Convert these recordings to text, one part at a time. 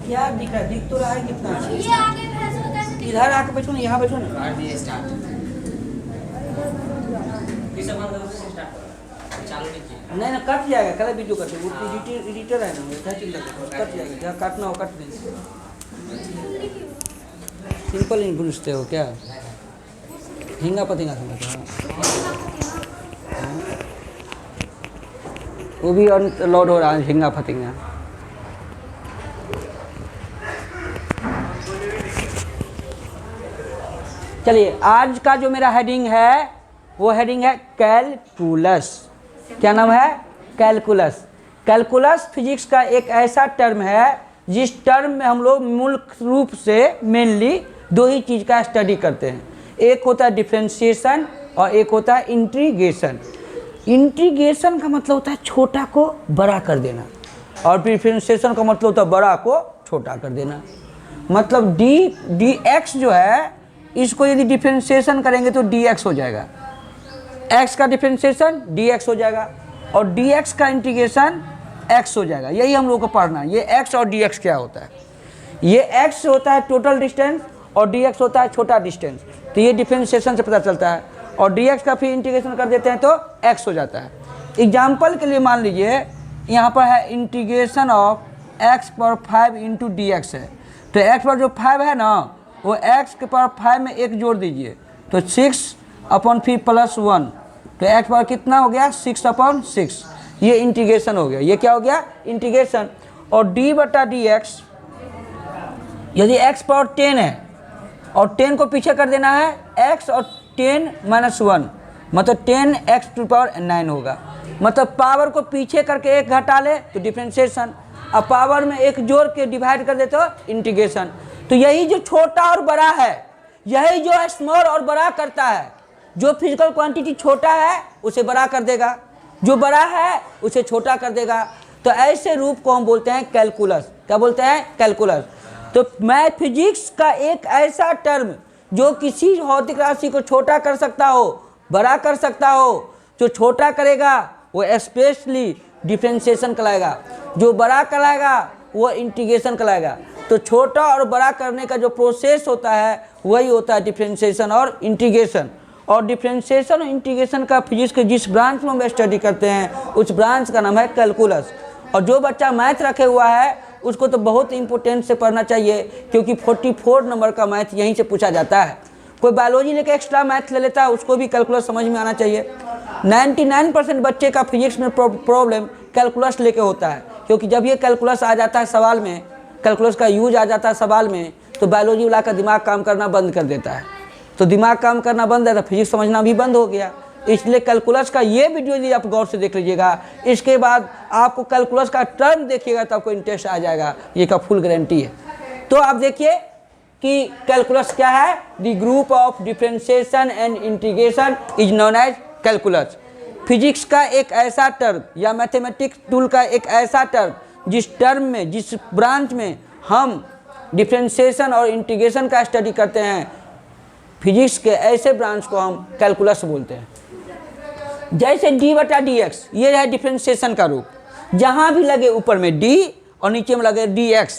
क्या दिख रहा है? दिख तो रहा है कितना? ये आगे भैंस होता है। इधर आके बैठो ना, यहाँ बैठो ना। नहीं ना, कट जाएगा, कल वीडियो करते वो एडिटर है ना, वैसा चिंता करो, कट जाएगा, जहाँ काटना हो काट देंगे। सिंपल नहीं पूछते हो क्या? हिंगा पतेंगा समझते हो? वो भी लोड हो रहा है, हिंगा फतेंगा। चलिए, आज का जो मेरा हेडिंग है वो हेडिंग है कैलकुलस। क्या नाम है? कैलकुलस। कैलकुलस फिजिक्स का एक ऐसा टर्म है जिस टर्म में हम लोग मूल रूप से मेनली दो ही चीज़ का स्टडी करते हैं। एक होता है डिफरेंशिएशन और एक होता है इंटीग्रेशन। इंटीग्रेशन का मतलब होता है छोटा को बड़ा कर देना, और डिफरेंशिएशन का मतलब होता है बड़ा को छोटा कर देना। मतलब डी एक्स जो है, इसको यदि डिफरेंशिएशन करेंगे तो डी एक्स हो जाएगा, x का डिफरेंशिएशन dx हो जाएगा, और dx का इंटीग्रेशन x हो जाएगा। यही हम लोगों को पढ़ना है, ये x और dx क्या होता है। ये x होता है टोटल डिस्टेंस और dx होता है छोटा डिस्टेंस, तो ये डिफरेंशिएशन से पता चलता है। और dx का फिर इंटीग्रेशन कर देते हैं तो x हो जाता है। एग्जाम्पल के लिए मान लीजिए यहाँ पर है इंटीग्रेशन ऑफ x पर 5 इंटू dx है, तो x पर जो 5 है ना, वो x के पर 5 में एक जोड़ दीजिए तो 6/5 + 1, तो x पर कितना हो गया? 6/6। ये इंटीग्रेशन हो गया। ये क्या हो गया? इंटीग्रेशन। और d/dx, यदि x पर 10 है और 10 को पीछे कर देना है, x और 10 - 1 मतलब 10x⁹ होगा। मतलब पावर को पीछे करके एक घटा ले तो डिफरेंशिएशन, अब पावर में एक जोड़ के डिवाइड कर दे तो इंटीग्रेशन। तो यही जो छोटा और बड़ा है, यही जो स्मॉल और बड़ा करता है। जो फिजिकल क्वांटिटी छोटा है उसे बड़ा कर देगा, जो बड़ा है उसे छोटा कर देगा। तो ऐसे रूप को हम बोलते हैं कैलकुलस। क्या बोलते हैं? कैलकुलस। तो मैथ फिजिक्स का एक ऐसा टर्म जो किसी भौतिक राशि को छोटा कर सकता हो, बड़ा कर सकता हो। जो छोटा करेगा वो स्पेशली डिफरेंशिएशन कहलाएगा, जो बड़ा कहलाएगा वो इंटीग्रेशन कहलाएगा। तो छोटा और बड़ा करने का जो प्रोसेस होता है वही होता है डिफरेंशिएशन और इंटीग्रेशन। और डिफरेंशिएशन और इंटीग्रेशन का फिजिक्स के जिस ब्रांच में हम स्टडी करते हैं उस ब्रांच का नाम है कैलकुलस। और जो बच्चा मैथ रखे हुआ है उसको तो बहुत इंपॉर्टेंट से पढ़ना चाहिए, क्योंकि 44 नंबर का मैथ यहीं से पूछा जाता है। कोई बायोलॉजी लेके एक्स्ट्रा मैथ ले लेता है, उसको भी कैलकुलस समझ में आना चाहिए। 99% बच्चे का फिजिक्स में प्रॉब्लम कैलकुलस लेके होता है, क्योंकि जब ये कैलकुलस आ जाता है सवाल में, कैलकुलस का यूज आ जाता है सवाल में, तो बायोलॉजी वाला का दिमाग काम करना बंद कर देता है। तो दिमाग काम करना बंद है तो फिजिक्स समझना भी बंद हो गया। इसलिए कैलकुलस का ये वीडियो यदि आप गौर से देख लीजिएगा, इसके बाद आपको कैलकुलस का टर्म देखिएगा तो आपको इंटरेस्ट आ जाएगा, ये का फुल गारंटी है। तो आप देखिए कि कैलकुलस क्या है। The group of differentiation and integration is known as calculus. Physics का एक ऐसा टर्म या मैथमेटिक्स टूल का एक ऐसा टर्म जिस टर्म में, जिस ब्रांच में हम डिफरेंशिएशन और इंटीग्रेशन का स्टडी करते हैं, फिजिक्स के ऐसे ब्रांच को हम कैलकुलस बोलते हैं। जैसे d/dx, ये है डिफरेंशिएशन का रूप। जहाँ भी लगे ऊपर में d और नीचे में लगे dx,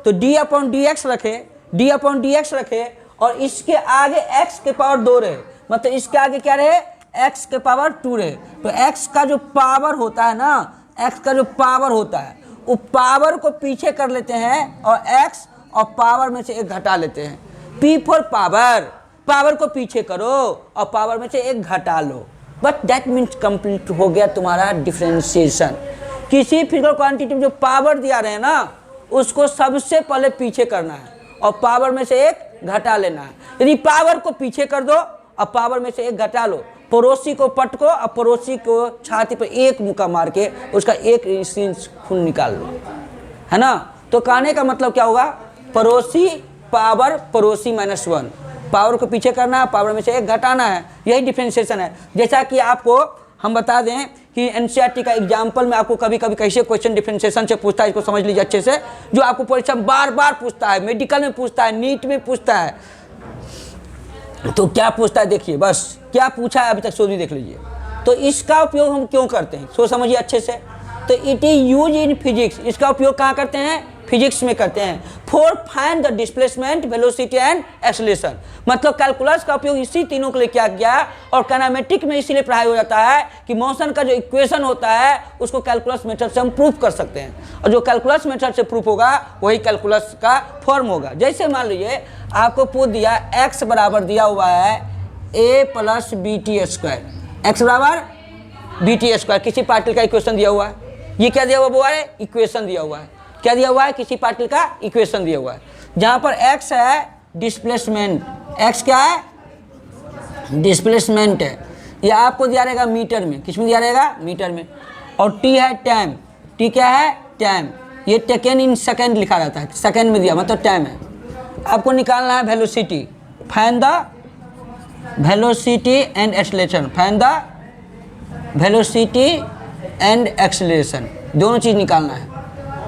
तो d/dx रखे, d/dx रखे और इसके आगे x के पावर 2 रहे, मतलब इसके आगे क्या रहे? x के पावर 2 रहे। तो x का जो पावर होता है ना, x का जो पावर होता है वो पावर को पीछे कर लेते हैं और x और पावर में से एक घटा लेते हैं। p फॉर पावर, पावर को पीछे करो और पावर में से एक घटा लो, बट दैट मीन्स कंप्लीट हो गया तुम्हारा डिफरेंशिएशन। किसी फिजिकल क्वांटिटी में जो पावर दिया रहे हैं ना, उसको सबसे पहले पीछे करना है और पावर में से एक घटा लेना है। यदि पावर को पीछे कर दो और पावर में से एक घटा लो, पड़ोसी को पटको और पड़ोसी को छाती पर एक मुक्का मार के उसका 1 इंच खून निकाल लो, है ना। तो कहने का मतलब क्या होगा? पड़ोसी पावर पड़ोसी -1, पावर को पीछे करना है, पावर में से एक घटाना है, यही डिफरेंशिएशन है। जैसा कि आपको हम बता दें कि एनसीईआरटी का एग्जाम्पल में आपको कभी कभी कैसे क्वेश्चन डिफरेंशिएशन से पूछता है, इसको समझ लीजिए अच्छे से। जो आपको परीक्षा बार बार पूछता है, मेडिकल में पूछता है, नीट में पूछता है, तो क्या पूछता है देखिए, बस क्या पूछा है अभी तक सोच देख लीजिए। तो इसका उपयोग हम क्यों करते हैं, सोच समझिए अच्छे से। तो it is use in physics, इसका उपयोग कहाँ करते हैं? फिजिक्स में करते हैं। For find the displacement, velocity and acceleration, मतलब कैलकुलस का उपयोग इसी तीनों के लिए किया गया। और काइनेमेटिक में इसीलिए पढ़ाई हो जाता है कि मोशन का जो इक्वेशन होता है उसको कैलकुलस मेथड से हम प्रूफ कर सकते हैं, और जो कैलकुलस मेथड से प्रूफ होगा वही कैलकुलस का फॉर्म होगा। जैसे मान लीजिए आपको पूछ दिया x बराबर दिया हुआ है a plus B T square, X बराबर बी टी स्क्वायर, किसी पार्टिकल का इक्वेशन दिया हुआ है। ये क्या दिया हुआ है? इक्वेशन दिया हुआ है। क्या दिया हुआ है? किसी पार्टिकल का इक्वेशन दिया हुआ है, जहाँ पर x है डिस्प्लेसमेंट, x क्या है? डिस्प्लेसमेंट है। ये आपको दिया रहेगा मीटर में, किस में दिया रहेगा? मीटर में। और t है टाइम, t क्या है? टाइम। ये टेकन इन सेकेंड लिखा रहता है, सेकेंड में दिया मतलब टाइम है। आपको निकालना है velocity, find the velocity and acceleration, find the velocity and acceleration, दोनों चीज़ निकालना है।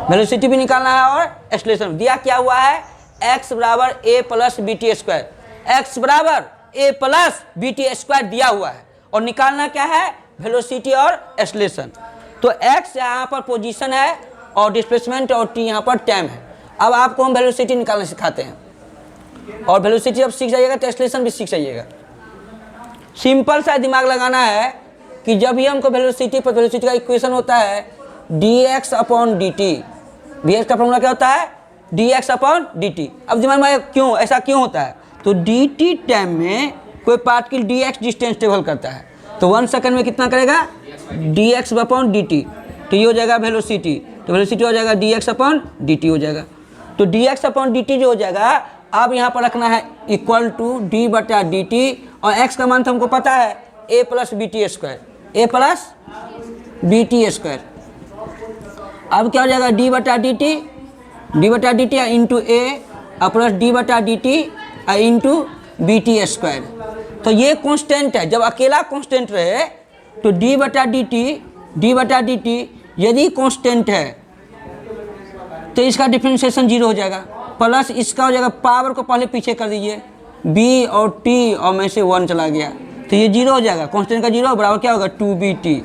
वेलोसिटी भी निकालना है और एक्सेलरेशन। दिया क्या हुआ है? x बराबर a plus B T square, X बराबर a plus B T square दिया हुआ है, और निकालना क्या है? वेलोसिटी और एक्सेलरेशन। तो x यहाँ पर पोजीशन है और डिस्प्लेसमेंट, और t यहाँ पर टाइम है। अब आपको हम वेलोसिटी निकालना सिखाते हैं, और वेलोसिटी जब सीख जाइएगा तो एक्सेलरेशन भी सीख जाइएगा। सिंपल सा दिमाग लगाना है कि जब भी हमको वेलोसिटी पर, वेलोसिटी का इक्वेशन होता है dx अपॉन dt, dx का फॉर्मूला क्या होता है? dx upon dt। अब दिमाग में क्यों ऐसा क्यों होता है? तो dt टाइम में कोई पार्टिकल dx डिस्टेंस ट्रेवल करता है, तो 1 सेकंड में कितना करेगा? dx अपॉन dt, तो ये हो जाएगा वेलोसिटी। तो वेलोसिटी हो जाएगा dx अपॉन dt हो जाएगा। तो dx अपॉन dt जो हो जाएगा, अब यहाँ पर रखना है इक्वल टू d बटा dt, और x का मान तो हमको पता है a plus B T square, a plus B T square. अब क्या हो जाएगा? d बटा D T into A plus D बटा D T into B T square. तो ये कांस्टेंट है, जब अकेला कांस्टेंट रहे तो d बटा डी टी यदि कांस्टेंट है तो इसका डिफरेंशिएशन 0 हो जाएगा, प्लस इसका हो जाएगा, पावर को पहले पीछे कर दीजिए, b और t और में से 1 चला गया तो ये 0 हो जाएगा। कांस्टेंट का 0 बराबर क्या होगा? 2bt।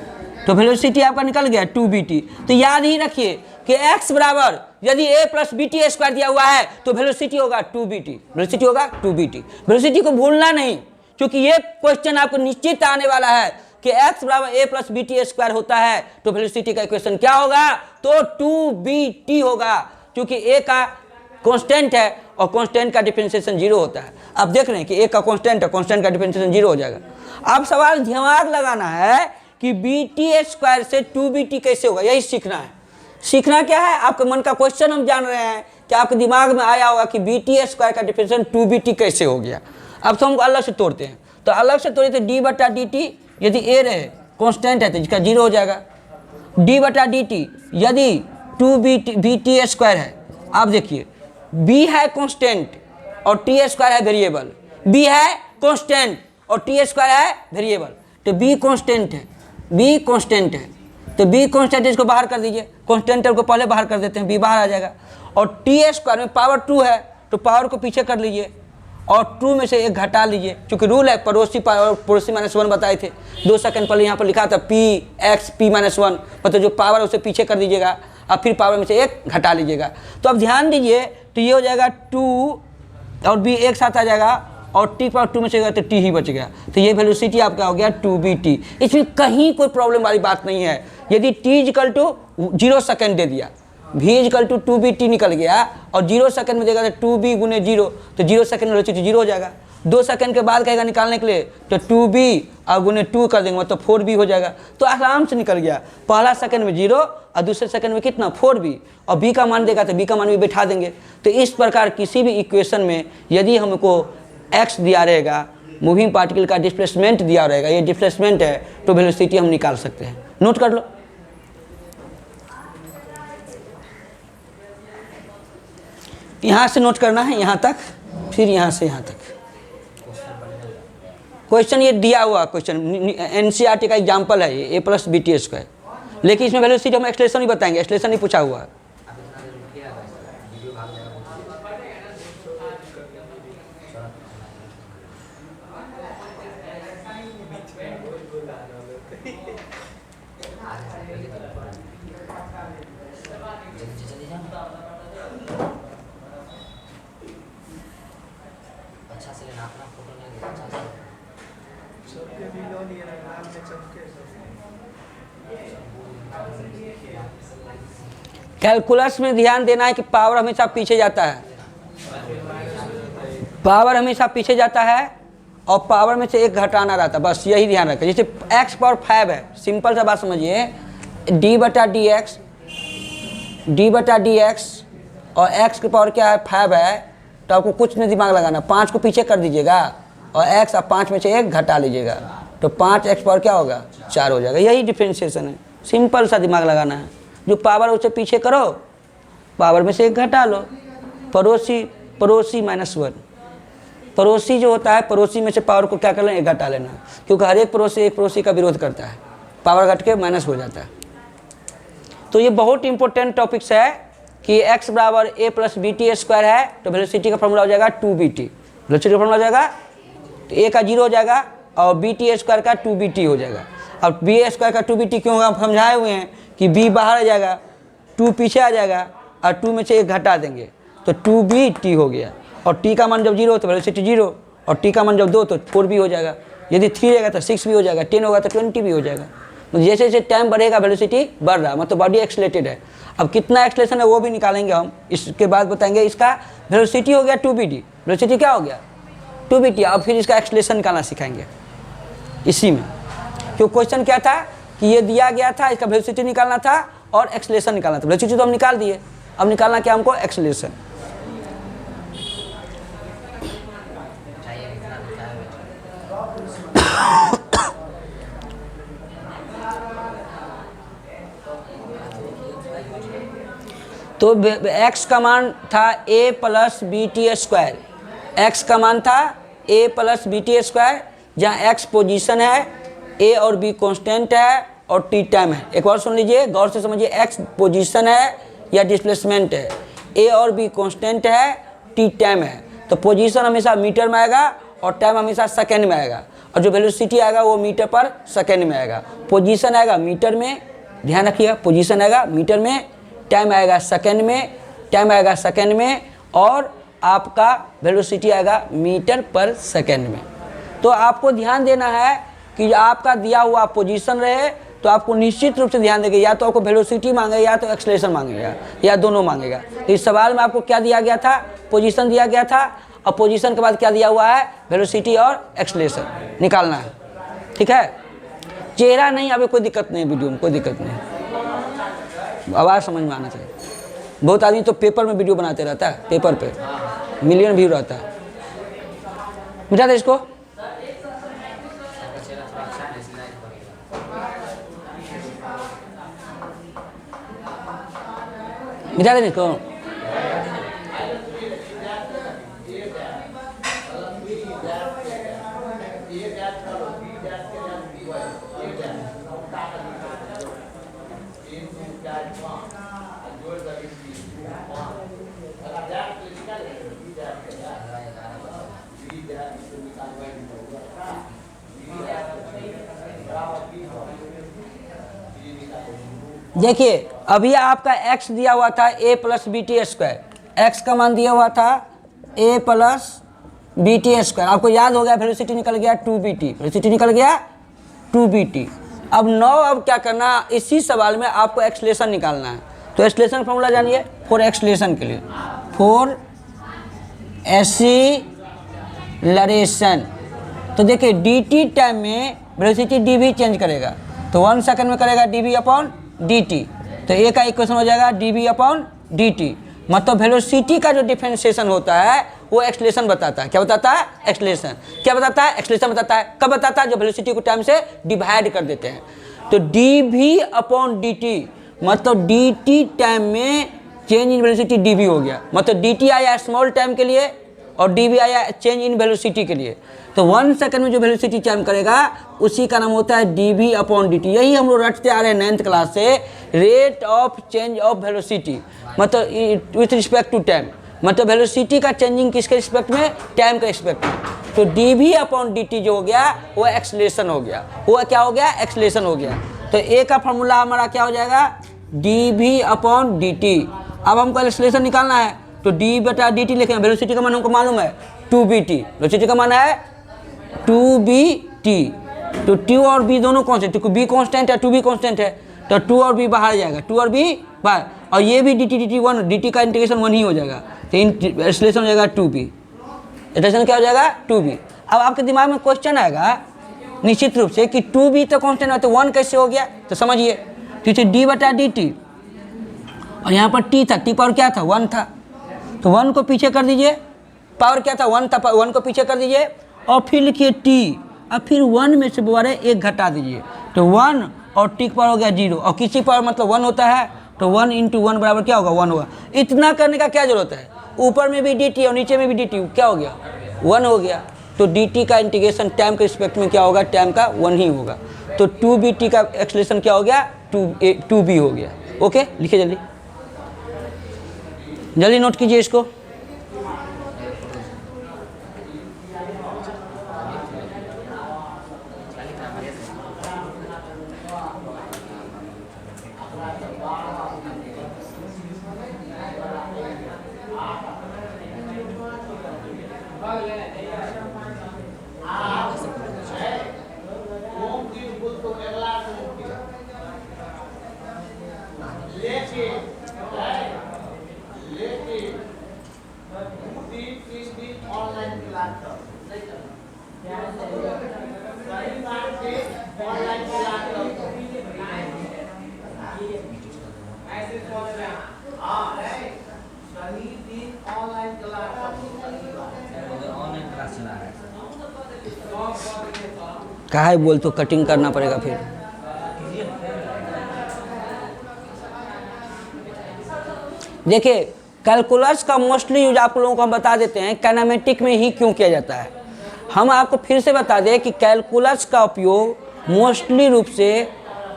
तो वेलोसिटी आपका निकल गया 2bt। तो याद ही रखिए कि x बराबर यदि a plus B T square दिया हुआ है तो वेलोसिटी होगा 2bt, वेलोसिटी होगा 2bt। वेलोसिटी को भूलना नहीं, क्योंकि ये क्वेश्चन आपको निश्चित आने वाला है कि x बराबर a plus B T square होता है तो वेलोसिटी का इक्वेशन क्या होगा? तो 2bt होगा, क्योंकि a का कांस्टेंट है और कांस्टेंट का डिफरेंशिएशन 0 होता है। आप देख रहे हैं कि a का कांस्टेंट है, कांस्टेंट का डिफरेंशिएशन 0 हो जाएगा। अब सवाल दिमाग लगाना है कि बी टी स्क्वायर से 2bt कैसे होगा, यही सीखना है। सीखना क्या है? आपके मन का क्वेश्चन हम जान रहे हैं कि आपके दिमाग में आया होगा कि बी टी स्क्वायर का डिफरेंशिएशन 2bt कैसे हो गया। अब तो हमको अलग से तोड़ते हैं, तो अलग से तोड़े तो डी बटा डी टी यदि ए रहे कांस्टेंट है तो इसका 0 हो जाएगा, डी बटा डी टी यदि 2bt स्क्वायर है। आप देखिए b है कांस्टेंट और t स्क्वायर है वेरिएबल, b है कांस्टेंट और t स्क्वायर है वेरिएबल, तो b कांस्टेंट है, b कांस्टेंट है, तो b कांस्टेंट, इसको बाहर कर दीजिए, कांस्टेंट को पहले बाहर कर देते हैं, b बाहर आ जाएगा। और t स्क्वायर में पावर 2 है तो पावर को पीछे कर लीजिए और 2 में से 1 घटा लीजिए, क्योंकि रूल है पड़ोसी -1 बताए थे 2 सेकंड पहले, यहाँ पर लिखा था p(x) p-1, मतलब जो पावर है उसे पीछे कर दीजिएगा और फिर पावर में से 1 घटा लीजिएगा। तो अब ध्यान दीजिए, तो ये हो जाएगा 2 और b एक साथ आ जाएगा और t पावर 2 में से गया तो t ही बच गया। तो ये वेलोसिटी आपका हो गया 2bt। इसमें कहीं कोई प्रॉब्लम वाली बात नहीं है। यदि t = 0 सेकंड दे दिया, v = 2bt निकल गया और 0 सेकंड में देगा तो 2b × 0, तो 0 सेकंड वेलोसिटी 0 हो जाएगा। 2 सेकंड के बाद कहेगा निकालने के लिए तो 2b और गुने 2 कर देंगे मतलब 4b हो जाएगा, तो आराम से निकल गया। पहला सेकंड में 0 और दूसरे सेकंड में कितना 4b, और b का मान देगा तो b का मान भी बैठा देंगे। तो इस प्रकार किसी भी इक्वेशन में यदि हमको x दिया रहेगा, मूविंग पार्टिकल का डिस्प्लेसमेंट दिया रहेगा, ये डिस्प्लेसमेंट है, तो वेलोसिटी हम निकाल सकते हैं। नोट कर लो। यहाँ से नोट करना है यहाँ तक, फिर यहाँ से यहाँ तक। क्वेश्चन ये दिया हुआ क्वेश्चन एनसीईआरटी का एग्जांपल है ये, a plus B T square, लेकिन इसमें वेलोसिटी हम एक्सलेशन ही बताएंगे, एक्सलेशन ही पूछा हुआ है। अच्छा से लेना अपना फोटो नहीं अच्छा से कैलकुलस में ध्यान देना है कि पावर हमेशा पीछे जाता है, पावर हमेशा पीछे जाता है और पावर में से एक घटाना रहता है, बस यही ध्यान रखें। जैसे x पावर 5 है, सिंपल सा बात समझिए, d बटा डी एक्स और x की पावर क्या है 5 है, तो आपको कुछ नहीं दिमाग लगाना, 5 को पीछे कर दीजिएगा और x और 5 में से एक घटा लीजिएगा, तो 5x पावर क्या होगा 4 हो जाएगा। यही डिफ्रेंशिएशन है, सिंपल सा दिमाग लगाना है। जो पावर उसे पीछे करो, पावर में से एक घटा लो। पड़ोसी -1, पड़ोसी जो होता है, पड़ोसी में से पावर को क्या कर लेना, एक घटा लेना, क्योंकि हर एक पड़ोसी का विरोध करता है, पावर घट के माइनस हो जाता है। तो ये बहुत इंपॉर्टेंट टॉपिक्स है कि x बराबर a plus B T square है, तो वेलोसिटी का फॉर्मूला हो जाएगा 2bt, वेलोसिटी का फॉर्मूला हो जाएगा, तो a का 0 हो जाएगा और बी टी स्क्वायर का 2bt हो जाएगा। अब बी स्क्वायर का 2bt क्यों होगा, हम समझाए हुए हैं कि b बाहर आ जाएगा, 2 पीछे आ जाएगा और 2 में से एक घटा देंगे, तो 2bt हो गया। और t का मान जब 0 तो वेलोसिटी 0, और t का मान जब 2 तो 4b हो जाएगा, यदि 3 रहेगा तो 6b हो जाएगा, 10 होगा तो 20 भी हो जाएगा। तो जैसे जैसे टाइम बढ़ेगा वेलोसिटी बढ़ रहा है, मतलब बॉडी एक्सलेटेड है। अब कितना एक्सलेशन है वो भी निकालेंगे हम, इसके बाद बताएंगे। इसका वेलोसिटी हो गया 2bt, वेलोसिटी क्या हो गया 2bt, अब फिर इसका एक्सलेशन निकालना सिखाएंगे इसी में। क्यों क्वेश्चन क्या था कि ये दिया गया था, इसका वेलोसिटी निकालना था और एक्सलेशन निकालना था। वेलोसिटी तो हम निकाल दिए, अब निकालना क्या हमको, एक्सलेशन। तो x का मान था a plus B T square, x का मान था a plus B T square, जहाँ x पोजीशन है, a और b कांस्टेंट है और t टाइम है। एक बार सुन लीजिए, गौर से समझिए, x पोजीशन है या डिस्प्लेसमेंट है, a और b कांस्टेंट है, t टाइम है। तो पोजीशन हमेशा मीटर में आएगा और टाइम हमेशा सेकेंड में आएगा, और जो वेलोसिटी आएगा वो मीटर पर सेकेंड में आएगा। पोजीशन आएगा मीटर में, ध्यान रखिएगा, पोजीशन आएगा मीटर में, टाइम आएगा सेकेंड में, और आपका वेलोसिटी आएगा मीटर पर सेकेंड में। तो आपको ध्यान देना है कि आपका दिया हुआ पोजीशन रहे तो आपको निश्चित रूप से ध्यान देंगे, या तो आपको वेलोसिटी मांगेगा या तो एक्सलेशन मांगेगा या दोनों मांगेगा। तो इस सवाल में आपको क्या दिया गया था, पोजीशन दिया गया था, और पोजीशन के बाद क्या दिया हुआ है, वेलोसिटी और एक्सलेशन निकालना है। ठीक है, चेहरा नहीं आवे कोई दिक्कत नहीं, वीडियो में कोई दिक्कत नहीं, आवाज़ समझ में आना चाहिए। बहुत आदमी तो पेपर में वीडियो बनाते रहता है, पेपर पे मिलियन व्यू रहता है। मिटा दे इसको, मिटा दे इसको। देखिए अभी आपका x दिया हुआ था a plus B T square, x का मान दिया हुआ था a plus B T square, आपको याद हो गया, वेलोसिटी निकल गया 2bt, वेलोसिटी निकल गया 2bt। अब क्या करना, इसी सवाल में आपको एक्सलेशन निकालना है। तो एक्सलेशन फॉर्मूला जानिए फॉर एक्सलेशन के लिए, फॉर एक्सीलरेशन। तो देखिए dt टाइम में वेलोसिटी dv चेंज करेगा, तो 1 सेकंड में करेगा dv अपॉन dt, तो a का इक्वेशन हो जाएगा dv अपॉन dt। मतलब वेलोसिटी का जो डिफरेंशिएशन होता है वो एक्सलेशन बताता है। क्या बताता है, एक्सलेशन। क्या बताता है, एक्सलेशन बताता है। कब बताता है, जब वेलोसिटी को टाइम से डिवाइड कर देते हैं। तो dv अपॉन dt, मतलब dt टाइम में चेंज इन वेलोसिटी dv हो गया, मतलब dt आया स्मॉल टाइम के लिए और dv आया चेंज इन वेलोसिटी के लिए। तो 1 सेकंड में जो वेलोसिटी चेंज करेगा उसी का नाम होता है dv अपॉन dt। यही हम लोग रटते आ रहे हैं 9th क्लास से, rate of change of velocity, मतलब विथ रिस्पेक्ट टू टाइम, मतलब वेलोसिटी का चेंजिंग किसके रिस्पेक्ट में, टाइम के रिस्पेक्ट में। तो dv अपॉन dt जो हो गया वो एक्सलेशन हो गया, वो क्या हो गया, एक्सलेशन हो गया। तो a का फॉर्मूला हमारा क्या हो जाएगा, D V upon D T. अब हमको एक्सेलरेशन निकालना है तो डी बटा डी टी लिखेंगे। वेलोसिटी का मान हमको मालूम है 2bt, वेलोसिटी का मान है 2bt। तो टू और बी दोनों कॉन्स्टेंट, बी कॉन्स्टेंट है, टू बी कॉन्स्टेंट है, तो टू और बी बाहर जाएगा, टू और बी बाहर, और ये भी D T one, D T का इंटीग्रेशन वन ही हो जाएगा, तो एक्सेलरेशन हो जाएगा 2b। एक्सेलरेशन क्या हो जाएगा 2b। अब आपके दिमाग में क्वेश्चन आएगा निश्चित रूप से कि 2b तो कॉन्स्टेंट है तो 1 कैसे हो गया, तो समझिए, तो डी बटा डी टी और यहाँ पर टी था, टी पावर क्या था 1 था, तो 1 को पीछे कर दीजिए, पावर क्या था 1 था, 1 को पीछे कर दीजिए और फिर लिखिए टी, और फिर 1 में से दोबारा 1 घटा दीजिए, तो 1 और टी पावर हो गया 0, और किसी पावर मतलब 1 होता है तो 1 इंटू 1 बराबर क्या होगा 1 होगा। इतना करने का क्या जरूरत है, ऊपर में भी डी टी और नीचे में भी डी टी, क्या हो गया 1 हो गया, तो डी टी का इंटीग्रेशन टाइम के रिस्पेक्ट में क्या होगा, टाइम का 1 ही होगा, तो 2bt का एक्सेलरेशन क्या हो गया 2b हो गया। ओके, लिखिए जल्दी जल्दी नोट कीजिए इसको। ऑनलाइन क्लास चला रहा है। कहा है बोल तो कटिंग करना पड़ेगा फिर। देखिए कैलकुलस का मोस्टली यूज आप लोगों को हम बता देते हैं काइनेमेटिक में ही क्यों किया जाता है। हम आपको फिर से बता दें कि कैलकुलस का उपयोग मोस्टली रूप से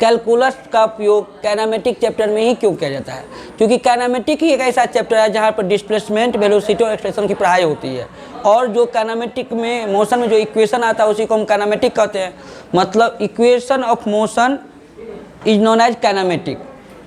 कैलकुलस का उपयोग काइनेमेटिक चैप्टर में ही क्यों किया जाता है, क्योंकि काइनेमेटिक ही एक ऐसा चैप्टर है जहाँ पर डिस्प्लेसमेंट, वेलोसिटी और एक्सेलरेशन की पढ़ाई होती है, और जो काइनेमेटिक में मोशन में जो इक्वेशन आता है उसी को हम काइनेमेटिक कहते हैं। मतलब equation of motion is known as kinematic,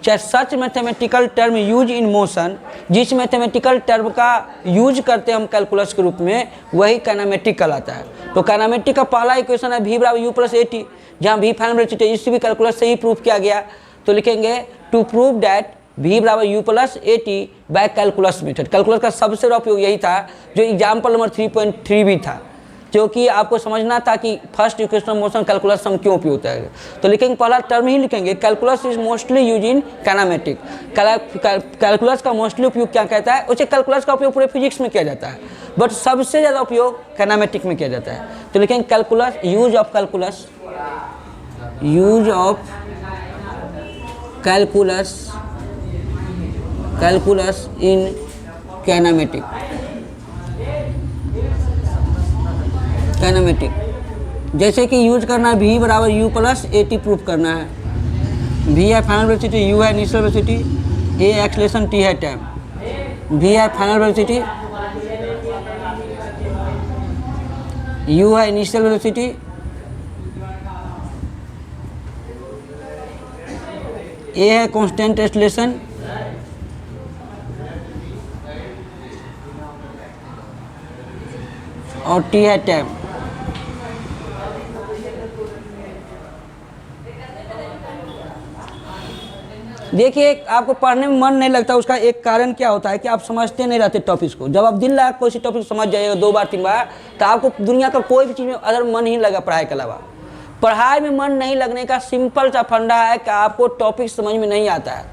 चाहे such mathematical term use in motion, जिस मैथमेटिकल टर्म का यूज करते हैं हम कैलकुलस के रूप में, वही काइनेमेटिक कहलाता है। तो काइनेमेटिक का पहला इक्वेशन है v बराबर u प्लस ए टी, जहाँ v फाइनल वेलोसिटी, इसी भी कैलकुलस से ही प्रूफ किया गया। तो लिखेंगे टू प्रूव डैट v बराबर u plus A T by calculus method. Calculus का सबसे बड़ा उपयोग यही था, जो एग्जाम्पल नंबर 3.3 भी था, क्योंकि आपको समझना था कि first equation of motion calculus हम क्यों उपयोग होता है। तो लिखेंगे पहला टर्म ही लिखेंगे, calculus is mostly use in kinematic. Calculus का मोस्टली उपयोग क्या कहता है, उसे कैलकुलस का उपयोग पूरे फिजिक्स में किया जाता है, बट सबसे ज़्यादा उपयोग काइनेमेटिक में किया जाता है। तो लिखेंगे calculus, use of calculus, use of calculus, calculus in kinematic, kinematic जैसे कि यूज करना है v बराबर u plus A T proof करना है। v है फाइनल वेलोसिटी, u है initial velocity, a acceleration, t है टाइम। v है फाइनल वेलोसिटी, u है इनिशियल वेलोसिटी, a है कांस्टेंट एक्सेलरेशन, और t है टाइम। देखिए आपको पढ़ने में मन नहीं लगता, उसका एक कारण क्या होता है कि आप समझते नहीं रहते टॉपिक्स को। जब आप दिन लगा कोई सी टॉपिक समझ जाइएगा 2 बार 3 बार, तो आपको दुनिया का कोई भी चीज़ में अदर मन ही लगा पढ़ाई के अलावा। पढ़ाई में मन नहीं लगने का सिंपल सा फंडा है कि आपको टॉपिक समझ में नहीं आता है,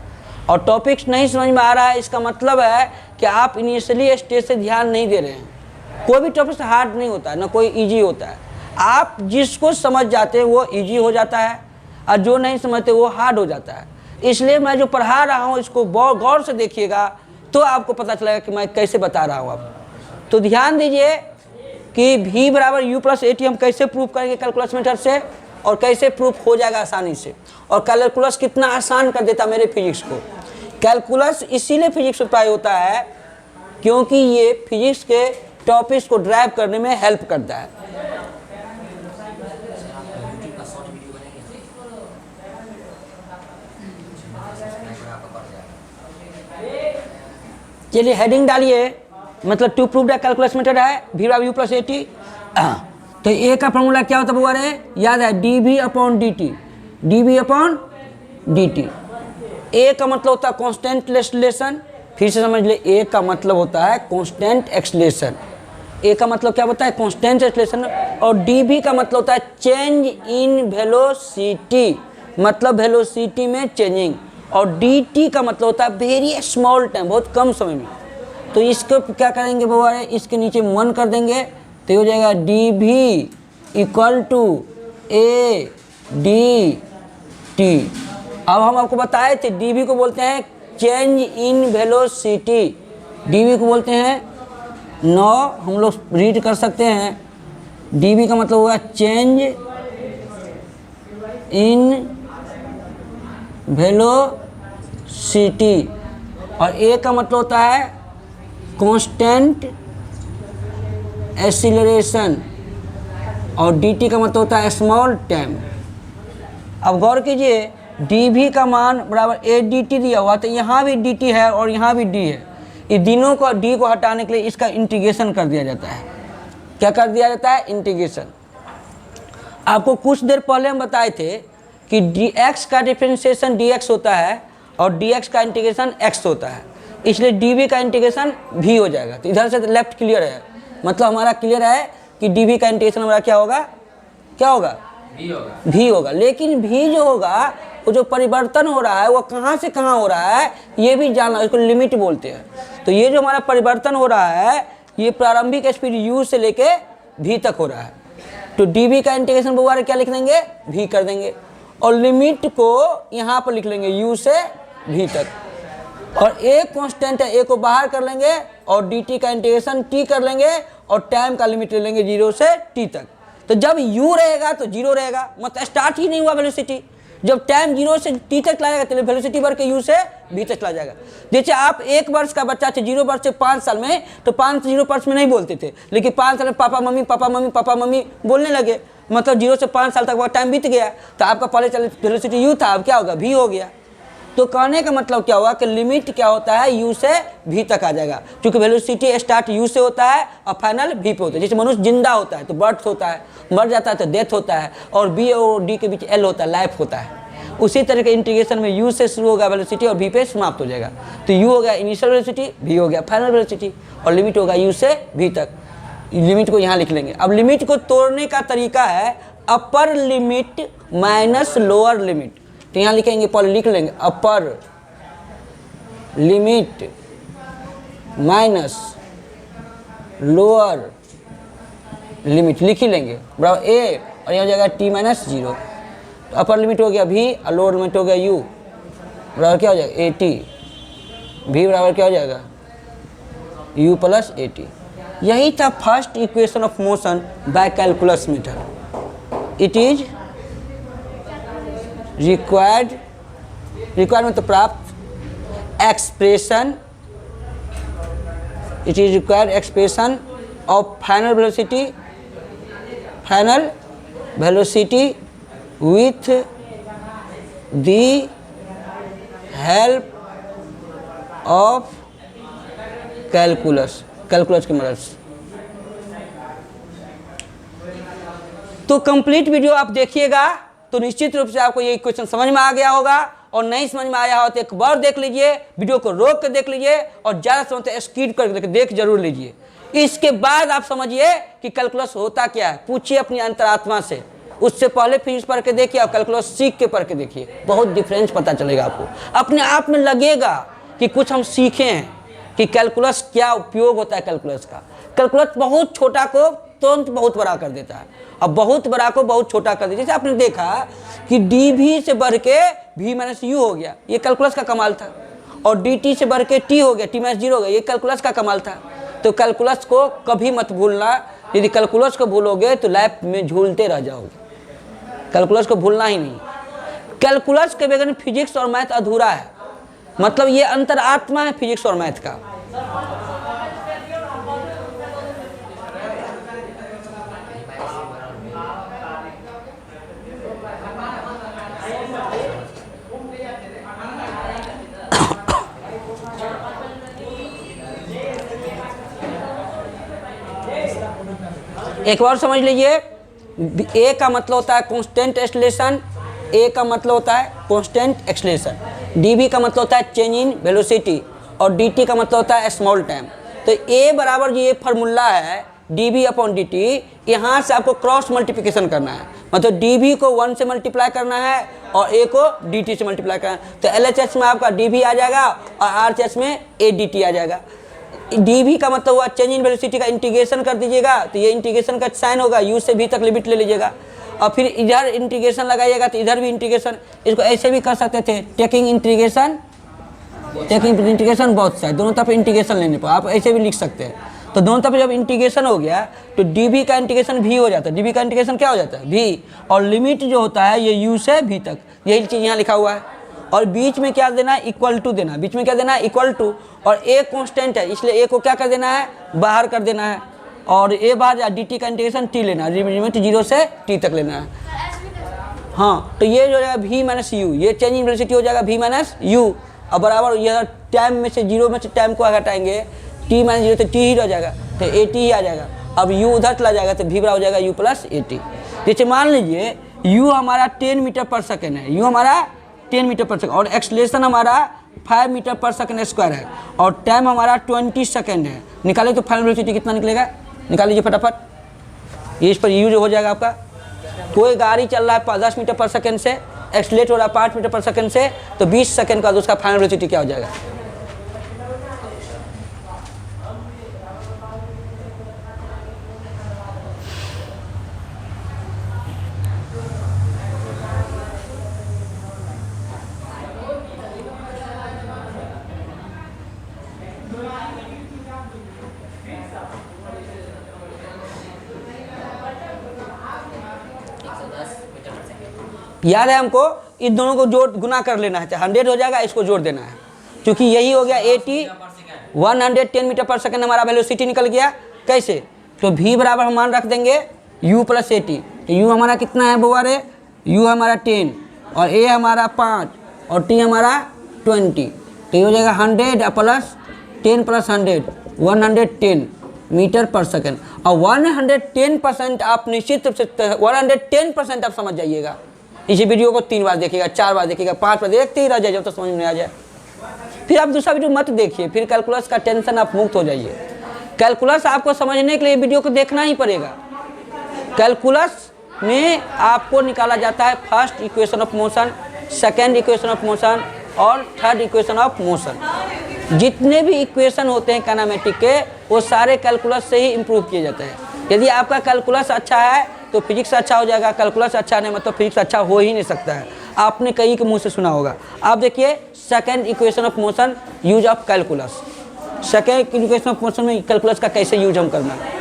और टॉपिक्स नहीं समझ में आ रहा है, इसका मतलब है कि आप इनिशियली स्टेज से ध्यान नहीं दे रहे हैं। कोई भी टॉपिक हार्ड नहीं होता है, ना कोई ईजी होता है। आप जिसको समझ जाते हैं वो ईजी हो जाता है, और जो नहीं समझते वो हार्ड हो जाता है। इसलिए मैं जो पढ़ा रहा हूँ इसको गौर से देखिएगा तो आपको पता चलेगा कि मैं कैसे बता रहा हूँ आपको। तो ध्यान दीजिए कि v बराबर u प्लस ए टी हम कैसे प्रूफ करेंगे कैलकुलस मेथड से, और कैसे प्रूफ हो जाएगा आसानी से। और कैलकुलस कितना आसान कर देता मेरे फिजिक्स को। कैलकुलस इसीलिए फिजिक्स में पढ़ाई होता है क्योंकि ये फिजिक्स के टॉपिक्स को ड्राइव करने में हेल्प करता है। चलिए हेडिंग डालिए, मतलब to prove the calculus method है v by U plus A T. तो ए का फॉर्मूला क्या होता है बुआ रे, याद है D V upon D T, D V upon D T. A का मतलब होता है कॉन्स्टेंट एक्सलेशन, फिर से समझ ले, ए का मतलब होता है कॉन्स्टेंट एक्सलेशन। ए का मतलब क्या होता है कॉन्स्टेंट एक्सलेशन, और डी वी का मतलब होता है चेंज इन वेलोसिटी, मतलब वेलोसिटी में चेंजिंग, और डी टी का मतलब होता है वेरी स्मॉल टाइम, बहुत कम समय में। तो इसको क्या करेंगे बाबा रे, इसके नीचे 1 कर देंगे तो हो जाएगा डी भी equal to A D T. अब हम आपको बताए थे डी वी को बोलते हैं change in velocity, D V को बोलते हैं 9, हम लोग रीड कर सकते हैं, डी वी का मतलब होगा चेंज इन वेलोसिटी, और ए का मतलब होता है कांस्टेंट एक्सीलरेशन, और डी टी का मतलब होता है स्मॉल टाइम। अब गौर कीजिए डी वी का मान बराबर ए डी टी दिया हुआ, तो यहाँ भी डी टी है और यहाँ भी डी है, ये तीनों को डी को हटाने के लिए इसका इंटीग्रेशन कर दिया जाता है। क्या कर दिया जाता है, इंटीग्रेशन। आपको कुछ देर पहले हम बताए थे कि डी एक्स का डिफ्रेंशिएशन डी एक्स होता है और डी एक्स का इंटीग्रेशन एक्स होता है, इसलिए डी वी का इंटीग्रेशन भी हो जाएगा। तो इधर से लेफ्ट क्लियर है, मतलब हमारा क्लियर है कि डी वी का इंटीग्रेशन हमारा क्या होगा, क्या होगा, भी होगा। लेकिन भी जो होगा वो जो परिवर्तन हो रहा है वो कहाँ से कहाँ हो रहा है ये भी जानना, इसको लिमिट बोलते हैं। तो ये जो हमारा परिवर्तन हो रहा है ये प्रारंभिक स्पीड u से लेके v तक हो रहा है। तो dv का इंटीग्रेशन दोबारा क्या लिख देंगे, v कर देंगे, और लिमिट को यहाँ पर लिख लेंगे u से v तक, और एक कांस्टेंट है a को बाहर कर लेंगे और dt का इंटीग्रेशन t कर लेंगे, और टाइम का लिमिट ले लेंगे 0 से t तक। तो जब u रहेगा तो 0 रहेगा, मतलब स्टार्ट ही नहीं हुआ वेलोसिटी। जब टाइम 0 से t तक लाएगा तो वेलोसिटी बढ़ के u से v तक ला जाएगा। जैसे आप 1 वर्ष का बच्चा थे, 0 वर्ष से 5 साल में, तो 5 से 0 वर्ष में नहीं बोलते थे, लेकिन 5 साल में papa mummy papa mummy papa mummy बोलने लगे, मतलब 0 से 5 साल तक वो टाइम बीत गया, तो आपका पहले चले वेलोसिटी u था, अब क्या होगा, v हो गया। तो कहने का मतलब क्या हुआ कि लिमिट क्या होता है, u से v तक आ जाएगा, क्योंकि वेलोसिटी स्टार्ट u से होता है और फाइनल v पे होता है। जैसे मनुष्य जिंदा होता है तो बर्थ होता है, मर जाता है तो डेथ होता है, और b और d के बीच l होता है, लाइफ होता है। उसी तरह के इंटीग्रेशन में u से शुरू होगा वेलोसिटी और v पे समाप्त हो जाएगा। तो u हो गया इनिशियल वेलोसिटी, v हो गया फाइनल वेलोसिटी, और लिमिट होगा u से v तक। लिमिट को यहाँ लिख लेंगे। अब लिमिट को तोड़ने का तरीका है upper limit minus lower limit. तो यहाँ लिखेंगे, पहले लिख लेंगे upper limit minus lower limit, लिख ही लेंगे बराबर a, और यहाँ हो जाएगा t माइनस 0। तो अपर लिमिट हो गया v और लोअर लिमिट हो गया u, बराबर क्या हो जाएगा a t, v बराबर क्या हो जाएगा u प्लस a t। यही था first equation of motion by calculus method. It is requirement तो प्राप्त expression, it is required expression of final velocity with the help of calculus की मदद से। तो कंप्लीट वीडियो आप देखिएगा तो निश्चित रूप से आपको ये क्वेश्चन समझ में आ गया होगा, और नहीं समझ में आया हो तो एक बार देख लीजिए, वीडियो को रोक कर देख लीजिए, और ज़्यादा समझ तो स्किप करके देख जरूर लीजिए। इसके बाद आप समझिए कि कैलकुलस होता क्या है, पूछिए अपनी अंतरात्मा से। उससे पहले फिजिक्स पढ़ के देखिए और कैलकुलस सीख के पढ़ के देखिए, बहुत डिफरेंस पता चलेगा आपको। अपने आप में लगेगा कि कुछ हम सीखे हैं कि कैलकुलस क्या उपयोग होता है। कैलकुलस कैलकुलस बहुत छोटा को तुरंत बहुत बड़ा कर देता है, और बहुत बड़ा को बहुत छोटा कर देता है। जैसे आपने देखा कि डी भी से बढ़ के v माइनस यू हो गया, ये कैलकुलस का कमाल था, और डी टी से बढ़ के टी हो गया, टी माइनस 0 हो गया, ये कैलकुलस का कमाल था। तो कैलकुलस को कभी मत भूलना, यदि कैलकुलस को भूलोगे तो लाइफ में झूलते रह जाओगे। कैलकुलस को भूलना ही नहीं। कैलकुलस के बगैर फिजिक्स और मैथ अधूरा है, मतलब ये अंतरात्मा है फिजिक्स और मैथ का। एक बार समझ लीजिए, ए का मतलब होता है कांस्टेंट एक्सेलरेशन, ए का मतलब होता है कांस्टेंट एक्सेलरेशन, डीवी का मतलब होता है चेंज इन वेलोसिटी और dt का मतलब होता है स्मॉल टाइम। तो ए बराबर ये फार्मूला है dv अपॉन dt, यहाँ से आपको क्रॉस मल्टीप्लिकेशन करना है, मतलब dv को 1 से मल्टीप्लाई करना है और a को dt से मल्टीप्लाई करना है। तो LHS में आपका dv आ जाएगा और RHS में a dt आ जाएगा। dv का मतलब हुआ चेंज इन वेलोसिटी का इंटीग्रेशन कर दीजिएगा, तो ये इंटीग्रेशन का साइन होगा, u से v तक लिमिट ले लीजिएगा और फिर इधर इंटीग्रेशन लगाइएगा तो इधर भी इंटीग्रेशन। इसको ऐसे भी कर सकते थे, टेकिंग इंटीग्रेशन बहुत साइड, दोनों तरफ इंटीग्रेशन लेने पर आप ऐसे भी लिख सकते हैं। तो दोनों तरफ जब इंटीग्रेशन हो गया तो dv का इंटीग्रेशन v हो जाता है, dv का इंटीग्रेशन क्या हो जाता है v, और लिमिट जो होता है ये u से v तक, यही चीज़ यहाँ लिखा हुआ है। और बीच में क्या देना है, इक्वल टू देना, बीच में क्या देना है, इक्वल टू, और a कांस्टेंट है इसलिए a को क्या कर देना है, बाहर कर देना है, और a बाहर dt का इंटीग्रेशन t लेना है, लिमिट 0 से t तक लेना है। हाँ, तो ये जो हो जाएगा v माइनस यू, ये चेंज इन वेलोसिटी हो जाएगा v माइनस यू, और बराबर ये टाइम में से 0 में से टाइम को हटाएंगे, t माइनस 0 तो t ही रह जाएगा, तो at ही आ जाएगा। अब u उधर चला जाएगा तो v बराबर हो जाएगा u प्लस at। जैसे मान लीजिए u हमारा 10 मीटर पर सेकेंड है, u हमारा 10 मीटर पर सेकेंड, और एक्सलेशन हमारा 5 मीटर पर सेकेंड स्क्वायर है, और टाइम हमारा 20 सेकेंड है। निकालिए तो फाइनल वेलोसिटी कितना निकलेगा, निकाल लीजिए फटाफट। ये इस पर u जो हो जाएगा आपका, कोई गाड़ी चल रहा है 10 मीटर पर सेकेंड से, एक्सलेट हो रहा है 5 मीटर पर सेकेंड से, तो 20 सेकेंड का उसका फाइनल वेलोसिटी क्या हो जाएगा। याद है हमको, इन दोनों को जोड़ गुना कर लेना है, 100 हो जाएगा, इसको जोड़ देना है, क्योंकि यही हो गया 110 मीटर पर सेकंड हमारा वेलोसिटी निकल गया। कैसे, तो v बराबर हम मान रख देंगे u प्लस at, तो u हमारा कितना है बुआ रे, u हमारा 10 और a हमारा 5 और t हमारा 20, तो ये हो जाएगा 100 प्लस 10 प्लस 100 110 मीटर पर सेकंड। और 110% आप निश्चित रूप से 110% आप समझ जाइएगा। इसी वीडियो को 3 बार देखिएगा, 4 बार देखिएगा, 5 बार देखते ही रह जाए जब तक समझ में आ जाए। फिर आप दूसरा वीडियो मत देखिए, फिर कैलकुलस का टेंशन आप मुक्त हो जाइए। कैलकुलस आपको समझने के लिए वीडियो को देखना ही पड़ेगा। कैलकुलस में आपको निकाला जाता है first equation of motion, second equation of motion और थर्ड इक्वेशन ऑफ मोशन। जितने भी इक्वेशन होते हैं काइनेमेटिक के, वो सारे कैलकुलस से ही इम्प्रूव किए जाते हैं। यदि आपका कैलकुलस अच्छा है तो फिजिक्स अच्छा हो जाएगा, कैलकुलस अच्छा नहीं मतलब फिजिक्स अच्छा हो ही नहीं सकता है। आपने कई के मुंह से सुना होगा। आप देखिए second equation of motion, use of calculus. Second equation of motion में कैलकुलस का कैसे यूज हम करना है।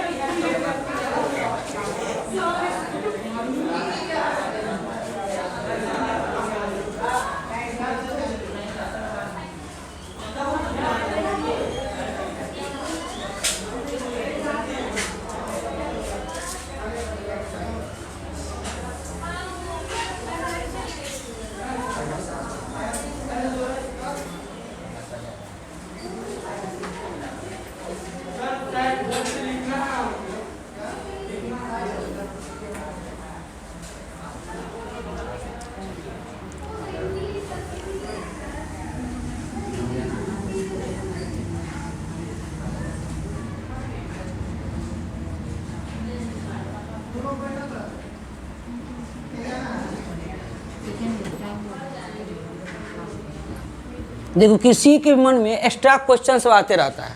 देखो किसी के मन में एक्स्ट्रा क्वेश्चन सब आते रहता है,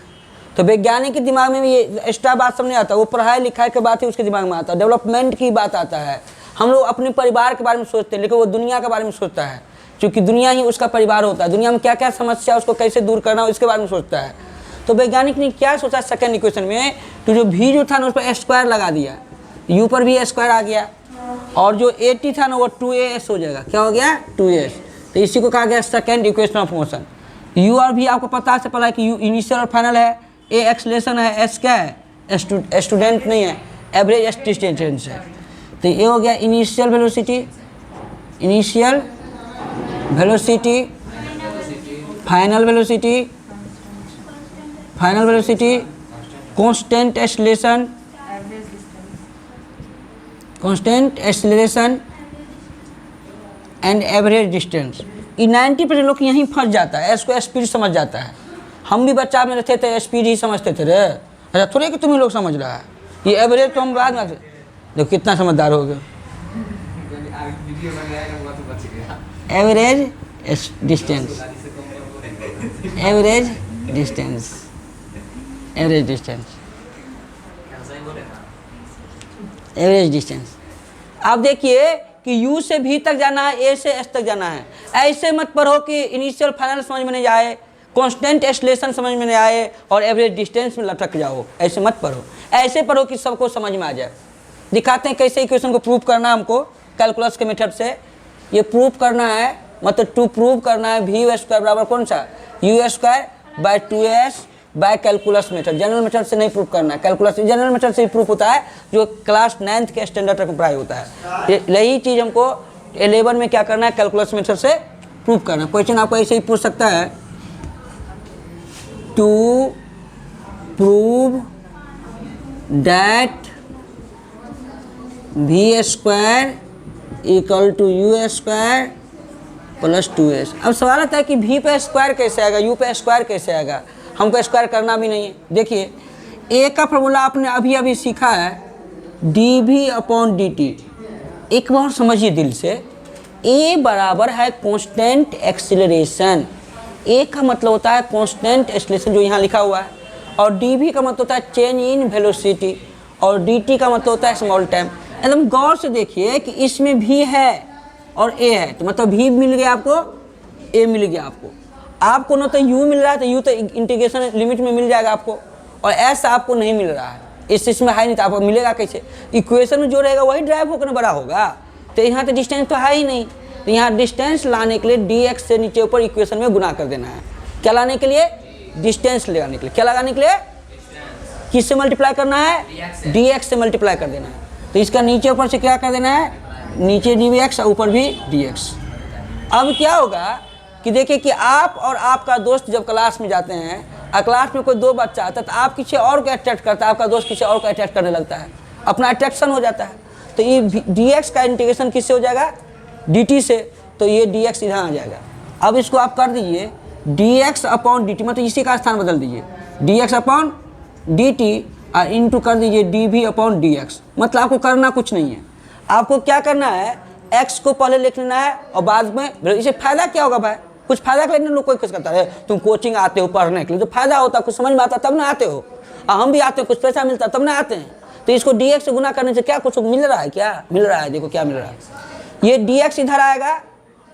तो वैज्ञानिक के दिमाग में भी ये एक्स्ट्रा बात सब नहीं आता, वो पढ़ाई लिखाई के बात ही उसके दिमाग में आता है, डेवलपमेंट की बात आता है। हम लोग अपने परिवार के बारे में सोचते हैं, लेकिन वो दुनिया के बारे में सोचता है, क्योंकि दुनिया ही उसका परिवार होता है। दुनिया में क्या क्या समस्या उसको कैसे दूर करना हो इसके बारे में सोचता है। तो वैज्ञानिक ने क्या सोचा सेकेंड इक्वेशन में, तो जो v जो था ना उस पर स्क्वायर लगा दिया, u पर भी स्क्वायर आ गया, और जो at था ना वो 2as हो जाएगा। क्या हो गया, 2as। तो इसी को कहा गया second equation of motion. u और भी आपको पता से पता है कि u इनिशियल और फाइनल है, a एक्सलेशन है, s क्या है, स्टूडेंट नहीं है, एवरेज डिस्टेंस है। तो ये हो गया initial velocity, initial velocity, final velocity, final velocity, constant acceleration, constant acceleration and average distance. ये 90% लोग यहीं फंस जाता है, एस को स्पीड समझ जाता है। हम भी बच्चा में रहते थे स्पीड ही समझते थे रे, अच्छा थोड़े कि तुम ही लोग समझ रहा है। ये एवरेज तो हम बाद में देखो कितना समझदार हो गए। Average distance, average distance, average distance, average distance. आप देखिए कि U से V तक जाना है, A से S तक जाना है। ऐसे मत पढ़ो कि इनिशियल फाइनल समझ में नहीं आए, कांस्टेंट एक्सीलरेशन समझ में नहीं आए और एवरेज डिस्टेंस में लटक जाओ। ऐसे मत पढ़ो, ऐसे पढ़ो कि सबको समझ में आ जाए। दिखाते हैं कैसे इक्वेशन को प्रूव करना है हमको कैलकुलस के मेथड से। ये प्रूव करना है, मतलब टू प्रूव करना है V स्क्वायर बराबर कौन सा U square by 2S by calculus method. General method से नहीं प्रूव करना है, कैलकुलस जनरल मेथड से ही प्रूफ होता है जो क्लास 9th के स्टैंडर्ड तक अप्लाई होता है। यही चीज़ हमको 11 में क्या करना है, कैलकुलस मेथड से प्रूव करना है। क्वेश्चन आपको ऐसे ही पूछ सकता है, to prove that V square equal to U square plus 2S। अब सवाल आता है कि V पे स्क्वायर कैसे आएगा, U पे स्क्वायर कैसे आएगा। हमको स्क्वायर करना भी नहीं है। देखिए A का फॉर्मूला आपने अभी अभी सीखा है, dV/dt। एक बार समझिए दिल से, A बराबर है कांस्टेंट एक्सीलरेशन। A का मतलब होता है कांस्टेंट एक्सीलरेशन जो यहाँ लिखा हुआ है, और dV का मतलब होता है चेंज इन वेलोसिटी, और dt का मतलब होता है स्मॉल टाइम। एकदम गौर से देखिए कि इसमें V है और A है, तो मतलब V मिल गया आपको, A मिल गया आपको। आपको ना तो U मिल रहा है, तो U तो इंटीग्रेशन लिमिट में मिल जाएगा आपको, और S आपको नहीं मिल रहा है, इसमें है नहीं, तो आपको मिलेगा कैसे। इक्वेशन में जो रहेगा वही ड्राइव होकर बड़ा होगा। तो यहाँ तो डिस्टेंस तो है ही नहीं, तो यहाँ डिस्टेंस लाने के लिए dx से नीचे ऊपर इक्वेशन में गुना कर देना है। क्या लाने के लिए, डिस्टेंस लगाने के लिए। क्या लगाने के लिए, किससे मल्टीप्लाई करना है, dx से मल्टीप्लाई कर देना है। तो इसका नीचे ऊपर से क्या कर देना है, नीचे dx और ऊपर भी dx। अब क्या होगा कि देखिए कि आप और आपका दोस्त जब क्लास में जाते हैं और क्लास में कोई दो बच्चा आता है, तो आप किसी और को अट्रैक्ट करता है, आपका दोस्त किसी और को अट्रैक्ट करने लगता है, अपना अट्रैक्शन हो जाता है। तो ये dx का इंटीग्रेशन किससे हो जाएगा, dt से, तो ये dx इधर आ जाएगा। अब इसको आप कर दीजिए dx/dt, मतलब इसी का स्थान बदल दीजिए, dx/dt और इंटू कर दीजिए dV/dx। मतलब आपको करना कुछ नहीं है, आपको क्या करना है, x को पहले लिख लेना है और बाद में। इसे फायदा क्या होगा भाई, कुछ फायदा के लिए लोग कोई कुछ करता है, तुम कोचिंग आते हो पढ़ने के लिए, तो फायदा होता है, कुछ समझ में आता तब ना आते हो, और हम भी आते हैं, कुछ पैसा मिलता तब ना आते हैं। तो इसको dx से गुना करने से क्या कुछ मिल रहा है, क्या मिल रहा है, देखो क्या मिल रहा है। ये dx इधर आएगा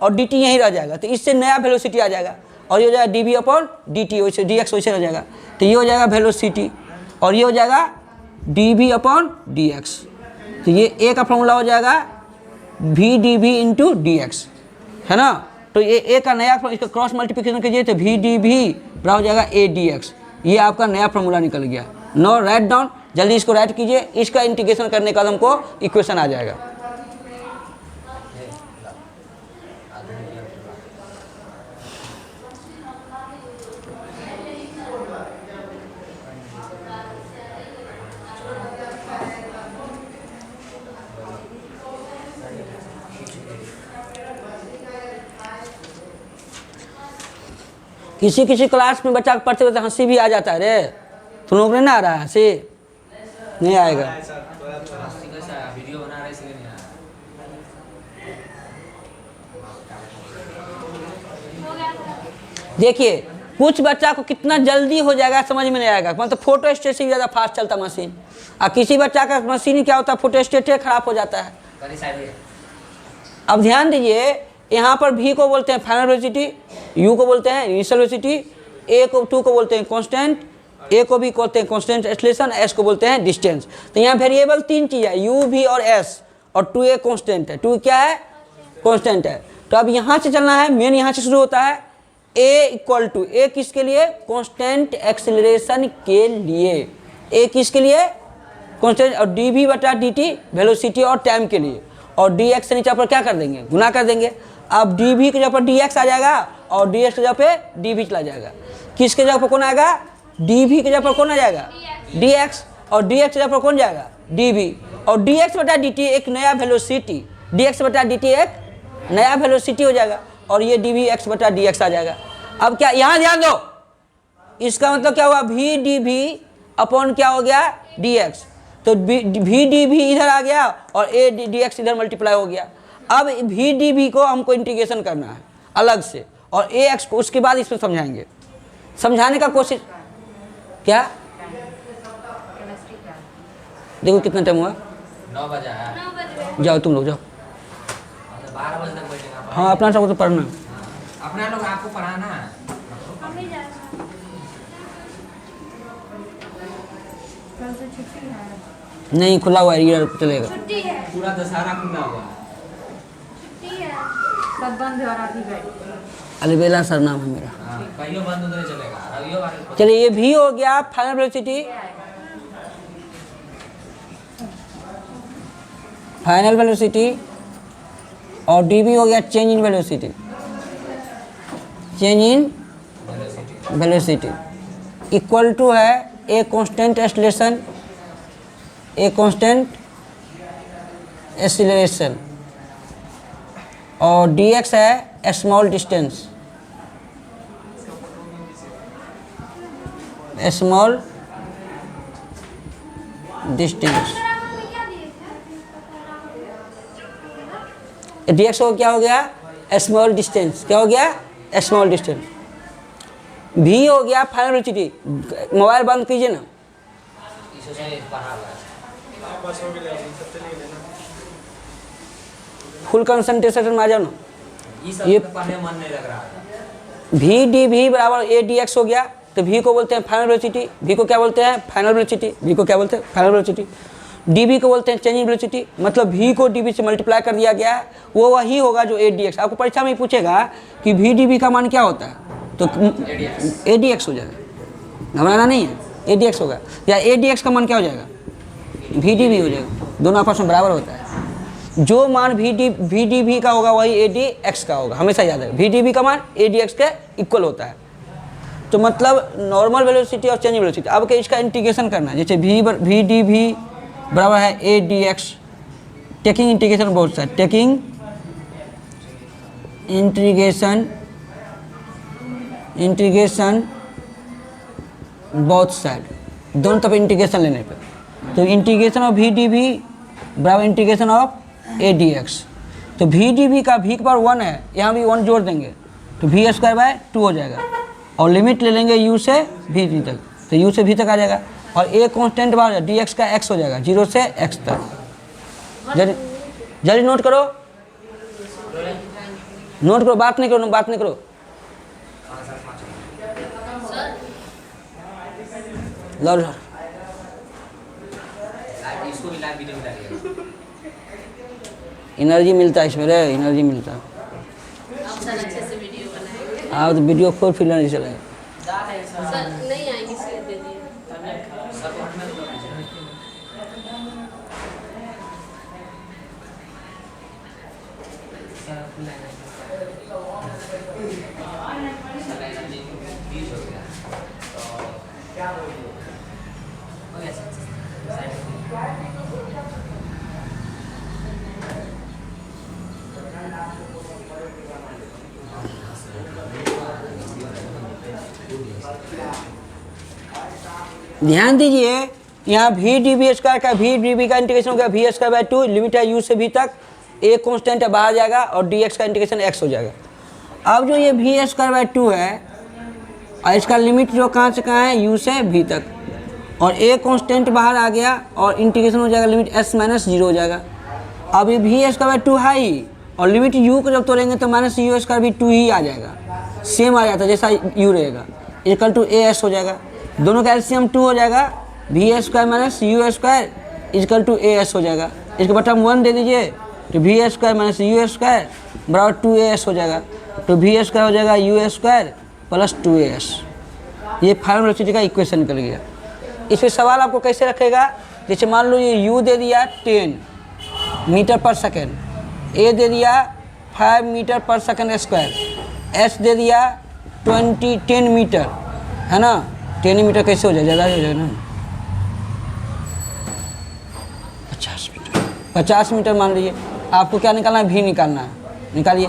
और dt यहीं रह जाएगा, तो इससे नया वेलोसिटी आ जाएगा, और ये हो जाएगा dV/dt, वैसे dx वैसे रह जाएगा। तो ये हो जाएगा वेलोसिटी, और ये हो जाएगा dV/dx। तो ये a का फॉर्मूला हो जाएगा v/dv/dx, है ना। तो ये a का नया, इसका क्रॉस मल्टीप्लिकेशन कीजिए तो v/dv बराबर हो जाएगा a dx। ये आपका नया फॉर्मूला निकल गया। नो राइट डाउन, जल्दी इसको राइट कीजिए, इसका इंटीग्रेशन करने का हमको इक्वेशन आ जाएगा। किसी किसी क्लास में बच्चा पढ़ते पढ़ते हंसी भी आ जाता है रे, तुम लोग नहीं ना आ रहा है हंसी, नहीं आएगा। वीडियो बना रहे इसलिए नहीं आया। देखिए कुछ बच्चा को कितना जल्दी हो जाएगा समझ में नहीं आएगा, मतलब फोटो स्टेट से ज़्यादा फास्ट चलता मशीन, और किसी बच्चा का मशीन क्या होता है, फोटो स्टेट खराब हो जाता है। अब ध्यान दीजिए, यहाँ पर V को बोलते हैं फाइनल वेलोसिटी, U को बोलते हैं इनिशियल वेलोसिटी, A को बोलते हैं कांस्टेंट, A को भी बोलते हैं कांस्टेंट एक्सीलरेशन, S को बोलते हैं डिस्टेंस। तो यहाँ वेरिएबल तीन चीज़ है, U, V और S, और 2A कांस्टेंट है। 2 क्या है, कांस्टेंट है। तो अब यहाँ से चलना है, मेन यहाँ से शुरू होता है, A किसके लिए, कांस्टेंट एक्सीलरेशन के लिए, A किसके लिए, कांस्टेंट, और dV/dt वेलोसिटी और टाइम के लिए, और dx से नीचे पर क्या कर देंगे, गुना कर देंगे। अब dV की जगह पर dx आ जाएगा, और dx की जगह पे dV चला जाएगा। किसके जगह पर कौन आएगा, dV की जगह पर कौन आ जाएगा, dx, और dx की जगह पर कौन जाएगा, dV, और dx बटा dt एक नया वेलोसिटी, dx बटा dt एक नया वेलोसिटी हो जाएगा और ये dvx बटा dx आ जाएगा। अब क्या यहाँ ध्यान दो, इसका मतलब क्या हुआ, v dv अपॉन क्या हो गया dx, तो v dv इधर आ गया और a dx इधर मल्टीप्लाई हो गया। अब v dv को हमको इंटीग्रेशन करना है अलग से और ax को उसके बाद इसमें समझाएंगे, समझाने का कोशिश। क्या देखो कितना टाइम हुआ, 9 बजा है। 9 बज रहे जाओ तुम लोग जाओ। 12 बजे तक बैठेगा। हाँ अपना सबको तो पढ़ना है। अपना लोग आपको पढ़ाना है। हम भी जा रहे हैं। कल से छुट्टी है। नहीं खुला हुआ है, ये चलेगा। छुट्टी है। पूरा दशहरा खुला हुआ है। छुट्टी है। सब बंद है और आप ही बैठे। अलबेला सर नाम है मेरा। हाँ, कहियो बंद उधर चलेगा। रवियो वाले चलिए ये भी हो गया फाइनल वेलोसिटी, फाइनल वेलोसिटी और dv हो गया change in velocity, change in velocity equal to है a constant acceleration, a constant acceleration और dx है small distance, small distance. dx को क्या हो गया स्मॉल डिस्टेंस, क्या हो गया स्मॉल डिस्टेंस। v हो गया फाइनल वेलोसिटी, मोबाइल बंद कीजिए ना। इससे पढ़ा हुआ है। फुल कंसंट्रेशन में आ जाओ ना। ये सब ये तो पढ़ने मन नहीं लग रहा है। v dv बराबर a dx हो गया, तो v को बोलते हैं फाइनल वेलोसिटी, v को क्या बोलते हैं फाइनल वेलोसिटी, v को क्या बोलते हैं फाइनल वेलोसिटी। dv को बोलते हैं चेंज इन वेलोसिटी, मतलब v को dv से मल्टीप्लाई कर दिया गया है, वो वही होगा जो a dx। आपको परीक्षा में ही पूछेगा कि v dv का मान क्या होता है, तो a dx हो जाएगा, घबराना नहीं है, a dx होगा। या a dx का मान क्या हो जाएगा v dv हो जाएगा, दोनों आपस में बराबर होता है। जो मान v dv का होगा वही a dx का होगा, हमेशा याद है v dv का मान a dx के इक्वल होता है। तो मतलब नॉर्मल वेलोसिटी और चेंज वेलोसिटी। अब क्या इसका इंटीग्रेशन करना है, जैसे v dv बराबर है a dx, taking integration both side, taking integration both side, दोनों तरफ इंटीग्रेशन लेने पे, तो इंटीग्रेशन ऑफ v dv बराबर इंटीग्रेशन ऑफ a dx। तो v dv का v के पावर 1 है, यहाँ भी 1 जोड़ देंगे तो v स्क्वायर बाय 2 हो जाएगा और लिमिट ले लेंगे u से v तक, तो u से v तक आ जाएगा और a कांस्टेंट बाहर dx का x हो जाएगा 0 से x तक। जल्दी नोट करो, नोट करो, बात नहीं करो, बात नहीं करो। लो लो इसको भी लाइव वीडियो में डालिएगा। एनर्जी मिलता है इसमें रे, एनर्जी मिलता है। सर अच्छे से वीडियो बनाएंगे। आप तो वीडियो खोल फिर नहीं चलाए। सर नहीं आएंगे इसलिए दे दिए। ध्यान दीजिए यहाँ v dv स्क्वायर का v dv का इंटीग्रेशन हो गया v स्क्वायर बाय 2, लिमिट है u से v तक, a कांस्टेंट है बाहर जाएगा और dx का इंटीग्रेशन x हो जाएगा। अब जो ये v स्क्वायर बाय 2 है और इसका लिमिट जो कहाँ से कहाँ है u से v तक और a कांस्टेंट बाहर आ गया और इंटीग्रेशन हो जाएगा लिमिट s माइनस 0 हो जाएगा। अब ये v स्क्वायर बाय 2 है ही और लिमिट u को जब तोड़ेंगे तो माइनस u स्क्वायर भी 2 ही आ जाएगा, सेम आ जाता है जैसा u रहेगा, इक्वल टू as हो जाएगा। दोनों का एलसीएम 2 हो जाएगा, v square minus u square equal to as हो जाएगा। इसके बटम 1 दे दीजिए तो v square minus u square बराबर 2as हो जाएगा, तो v स्क्वायर हो जाएगा u स्क्वायर प्लस 2as। ये फाइनल वेलोसिटी का इक्वेशन निकल गया। इस पर सवाल आपको कैसे रखेगा, जैसे मान लो ये u दे दिया 10 मीटर पर सेकेंड, a दे दिया 5 मीटर पर सेकेंड स्क्वायर, s दे दिया 10 मीटर, है ना। 10 मीटर कैसे हो जाए, ज़्यादा हो जाएगा ना 50 मीटर। 50 मीटर मान लीजिए। आपको क्या निकालना है, भी निकालना है, निकालिए।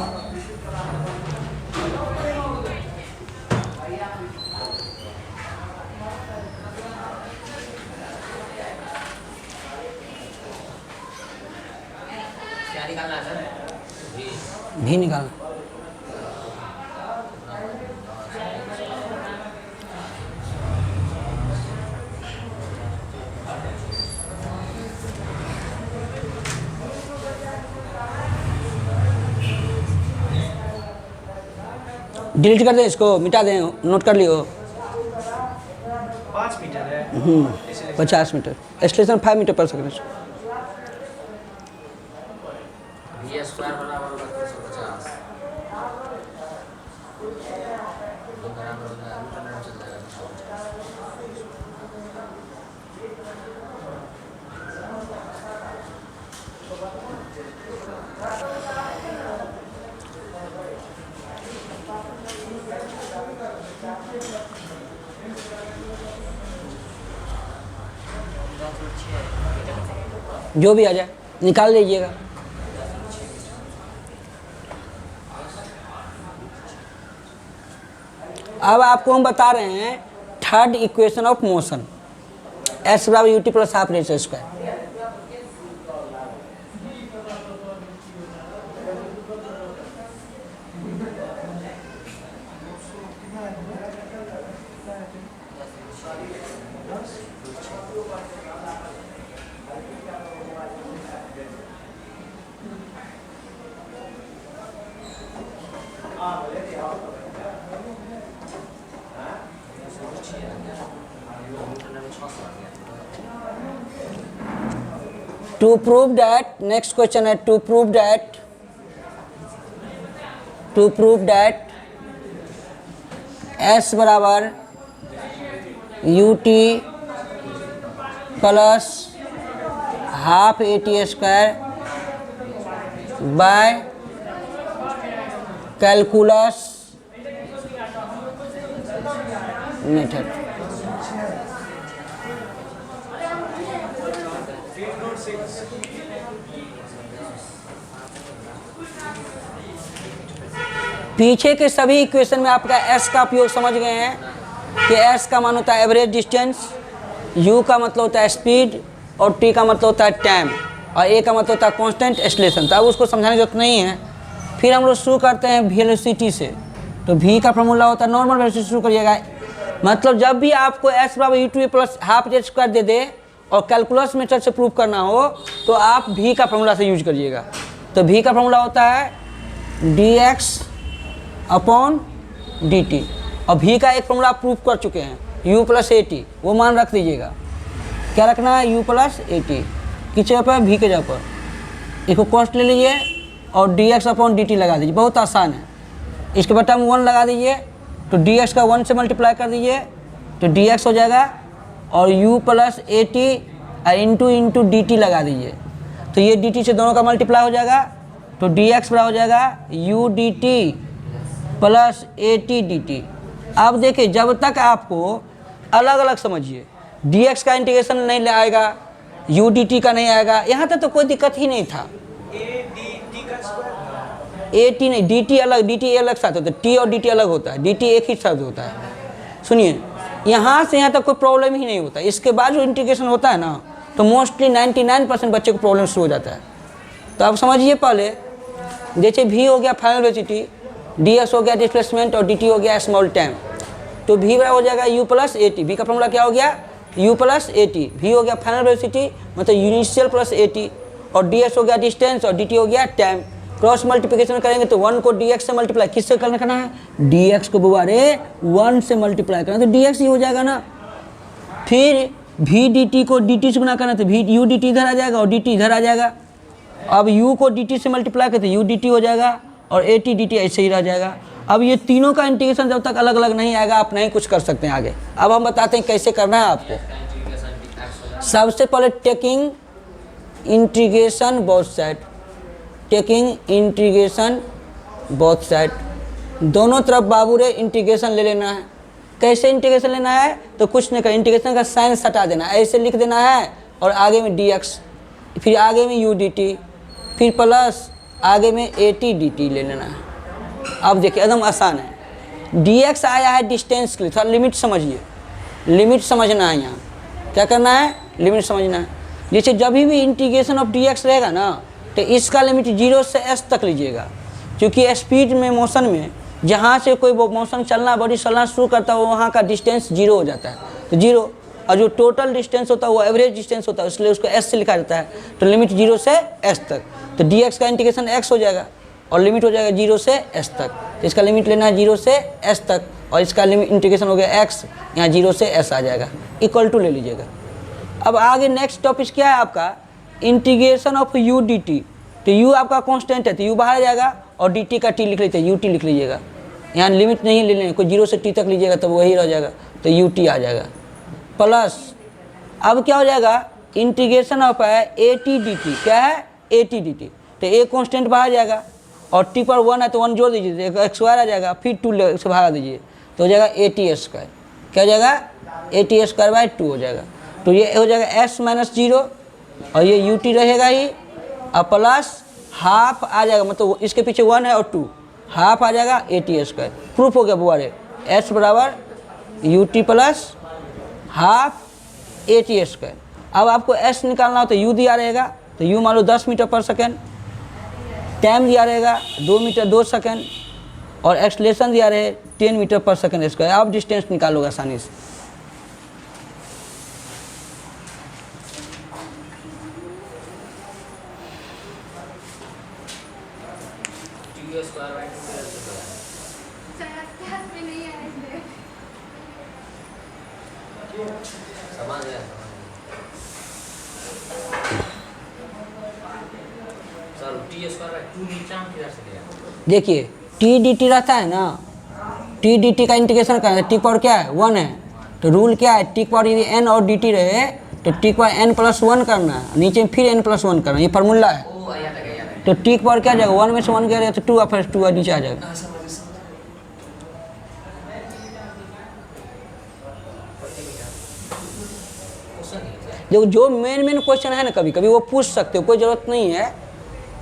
क्या निकालना है सर? भी निकालना। डिलीट कर दें इसको, मिटा दें, नोट कर लियो। 5 मीटर है। 50 मीटर, एक्सलेशन 5 मीटर पर सेकंड। V स्क्वायर बराबर होगा 350। बराबर होगा रूट चल जाएगा। जो भी आ जाए निकाल लीजिएगा। अब आपको हम बता रहे हैं third equation of motion, s बराबर u t plus half radius square. To prove that, next question है to prove that S बराबर u t plus half A T square by calculus method. पीछे के सभी इक्वेशन में आपका s का उपयोग समझ गए हैं कि s का मान होता है एवरेज डिस्टेंस, u का मतलब होता है स्पीड और t का मतलब होता है टाइम और a का मतलब होता है कांस्टेंट एक्सेलरेशन। तो अब उसको समझाने की जरूरत नहीं है। फिर हम लोग शुरू करते हैं वेलोसिटी से। तो v का फॉर्मूला होता है, नॉर्मल वेलोसिटी शुरू करिएगा, मतलब जब भी आपको s बराबर u t plus half radius square दे दे और कैलकुलस मेथड से प्रूव करना हो तो आप v का फॉर्मूला से यूज करिएगा। तो v का फॉर्मूला होता है dx अपॉन dt और v का एक फॉर्मूला आप प्रूव कर चुके हैं u प्लस ए टी, वो मान रख दीजिएगा। क्या रखना है, u प्लस ए टी किस जगह पर, v के जगह पर। इसको कॉस्ट ले लीजिए और dx अपॉन dt लगा दीजिए, बहुत आसान है। इसके बटा में 1 लगा दीजिए तो dx का 1 से मल्टीप्लाई कर दीजिए तो dx हो जाएगा और u plus A T into dt लगा दीजिए तो ये dt से दोनों का मल्टीप्लाई हो जाएगा तो dx बराबर हो जाएगा u dt plus A T D T. अब देखिए जब तक आपको अलग अलग समझिए, dx का इंटीग्रेशन नहीं ले आएगा, u dt का नहीं आएगा, यहाँ तक तो कोई दिक्कत ही नहीं था। ए टी नहीं, डी टी अलग, डी टी अलग साथ होता है, टी और डी टी अलग होता है, डी टी एक ही साथ होता है। सुनिए यहाँ से यहाँ तक कोई प्रॉब्लम ही नहीं होता। इसके बाद जो इंटीग्रेशन होता है ना तो मोस्टली 99% बच्चे को प्रॉब्लम शुरू हो जाता है। तो आप समझिए पहले, जैसे v हो गया फाइनल वेलोसिटी, ds हो गया डिस्प्लेसमेंट और dt हो गया स्मॉल टाइम। तो v बराबर हो जाएगा u plus A T, v का फॉर्मूला क्या हो गया u plus A T, v हो गया फाइनल वेलोसिटी मतलब इनिशियल प्लस ए टी और ds हो गया डिस्टेंस और dt हो गया टाइम। क्रॉस मल्टीप्लिकेशन करेंगे तो 1 को dx से मल्टीप्लाई किससे करना है, dx को बुआरे 1 से मल्टीप्लाई करना तो dx ही हो जाएगा ना। फिर v dt को dt से गुना करना तो v u dt इधर आ जाएगा और dt इधर आ जाएगा। अब u को dt से मल्टीप्लाई करते u dt हो जाएगा और ए टी डी टी ऐसे ही रह जाएगा। अब ये तीनों का इंटीग्रेशन जब तक अलग अलग नहीं आएगा आप नहीं कुछ कर सकते हैं आगे। अब हम बताते हैं कैसे करना है आपको। सबसे पहले taking integration both side, taking integration both side, दोनों तरफ बाबू रे इंटीग्रेशन ले लेना है। कैसे इंटीग्रेशन लेना है तो कुछ नहीं कर, इंटीग्रेशन का साइन हटा देना, ऐसे लिख देना है और आगे में dx फिर आगे में यू डी टी, फिर प्लस आगे में ए टी डी टी ले लेना है। अब देखिए एकदम आसान है। डी एक्स आया है डिस्टेंस के लिए, थोड़ा लिमिट समझिए, लिमिट समझना है यहाँ। क्या करना है? लिमिट समझना है। जैसे जब भी इंटीग्रेशन ऑफ डी एक्स रहेगा ना, तो इसका लिमिट 0 से s तक लीजिएगा, क्योंकि स्पीड में मोशन में जहाँ से कोई मोशन चलना बॉडी चलना शुरू करता है वहाँ का डिस्टेंस 0 हो जाता है, तो 0। और जो टोटल डिस्टेंस होता है वो एवरेज डिस्टेंस होता है, इसलिए उसको s से लिखा जाता है। तो लिमिट 0 से s तक, तो dx का इंटीग्रेशन x हो जाएगा और लिमिट हो जाएगा 0 से s तक। तो इसका लिमिट लेना है 0 से s तक और इसका लिमिट इंटीग्रेशन हो गया x, यहाँ 0 से s आ जाएगा, इक्वल टू ले लीजिएगा। अब आगे नेक्स्ट टॉपिक क्या है आपका? Integration of U D T. तो u आपका कांस्टेंट है तो u बाहर आ जाएगा और dt का t लिख लेते हैं, ut लिख लीजिएगा। यहाँ लिमिट नहीं ले लेंगे, कोई 0 से t तक लीजिएगा तो वही रह जाएगा, तो ut आ जाएगा। प्लस अब क्या हो जाएगा? इंटीग्रेशन ऑफ है ए टी डी टी। क्या है? A T D T. तो ए कांस्टेंट बाहर आ जाएगा और t पर 1 है तो 1 जोड़ दीजिए, तो एक्स वायर आ जाएगा, फिर 2 से भागा दीजिए तो हो जाएगा ए टी स्क्वायर। क्या हो जाएगा? ए टी स्क्वायर बाय 2 हो जाएगा। तो ये हो जाएगा s माइनस 0 और ये ut रहेगा ही, और प्लस हाफ आ जाएगा, मतलब इसके पीछे 1 है और 2, हाफ आ जाएगा ए टी स्क्वायर। प्रूफ हो गया बुआरे, s बराबर u t plus half A T square. अब आपको s निकालना हो तो u दिया रहेगा, तो u मान लो 10 मीटर पर सेकेंड, टाइम दिया रहेगा 2 मीटर 2 सेकेंड और एक्सलेशन दिया रहे 10 मीटर पर सेकेंड स्क्वायर। आप डिस्टेंस निकालोगे आसानी से। टी स्क्वायर बाय 2 समझ गया सर। टी स्क्वायर बाय 2 नीचे हम किधर से लिया? देखिए टी डी टी रहता है ना, टी डी टी का इंटीग्रेशन करना है, टी पावर क्या है? 1 है, तो रूल क्या है? टी पावर यदि n और डी टी रहे तो टी पावर n प्लस 1 करना है, नीचे फिर n प्लस 1 करना है, ये फार्मूला है। ओ याद आ गया। तो टी पावर क्या आ जाएगा? 1 में से 1 गया तो 2 और फिर 2 नीचे आ जाएगा। जो मेन क्वेश्चन है ना, कभी कभी वो पूछ सकते हो, कोई ज़रूरत नहीं है,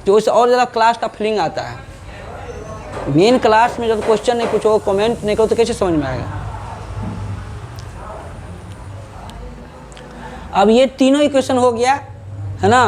तो उससे और ज़्यादा क्लास का फीलिंग आता है। मेन क्लास में जब क्वेश्चन नहीं पूछो, कमेंट नहीं करो तो कैसे समझ में आएगा? अब ये तीनों इक्वेशन हो गया है ना।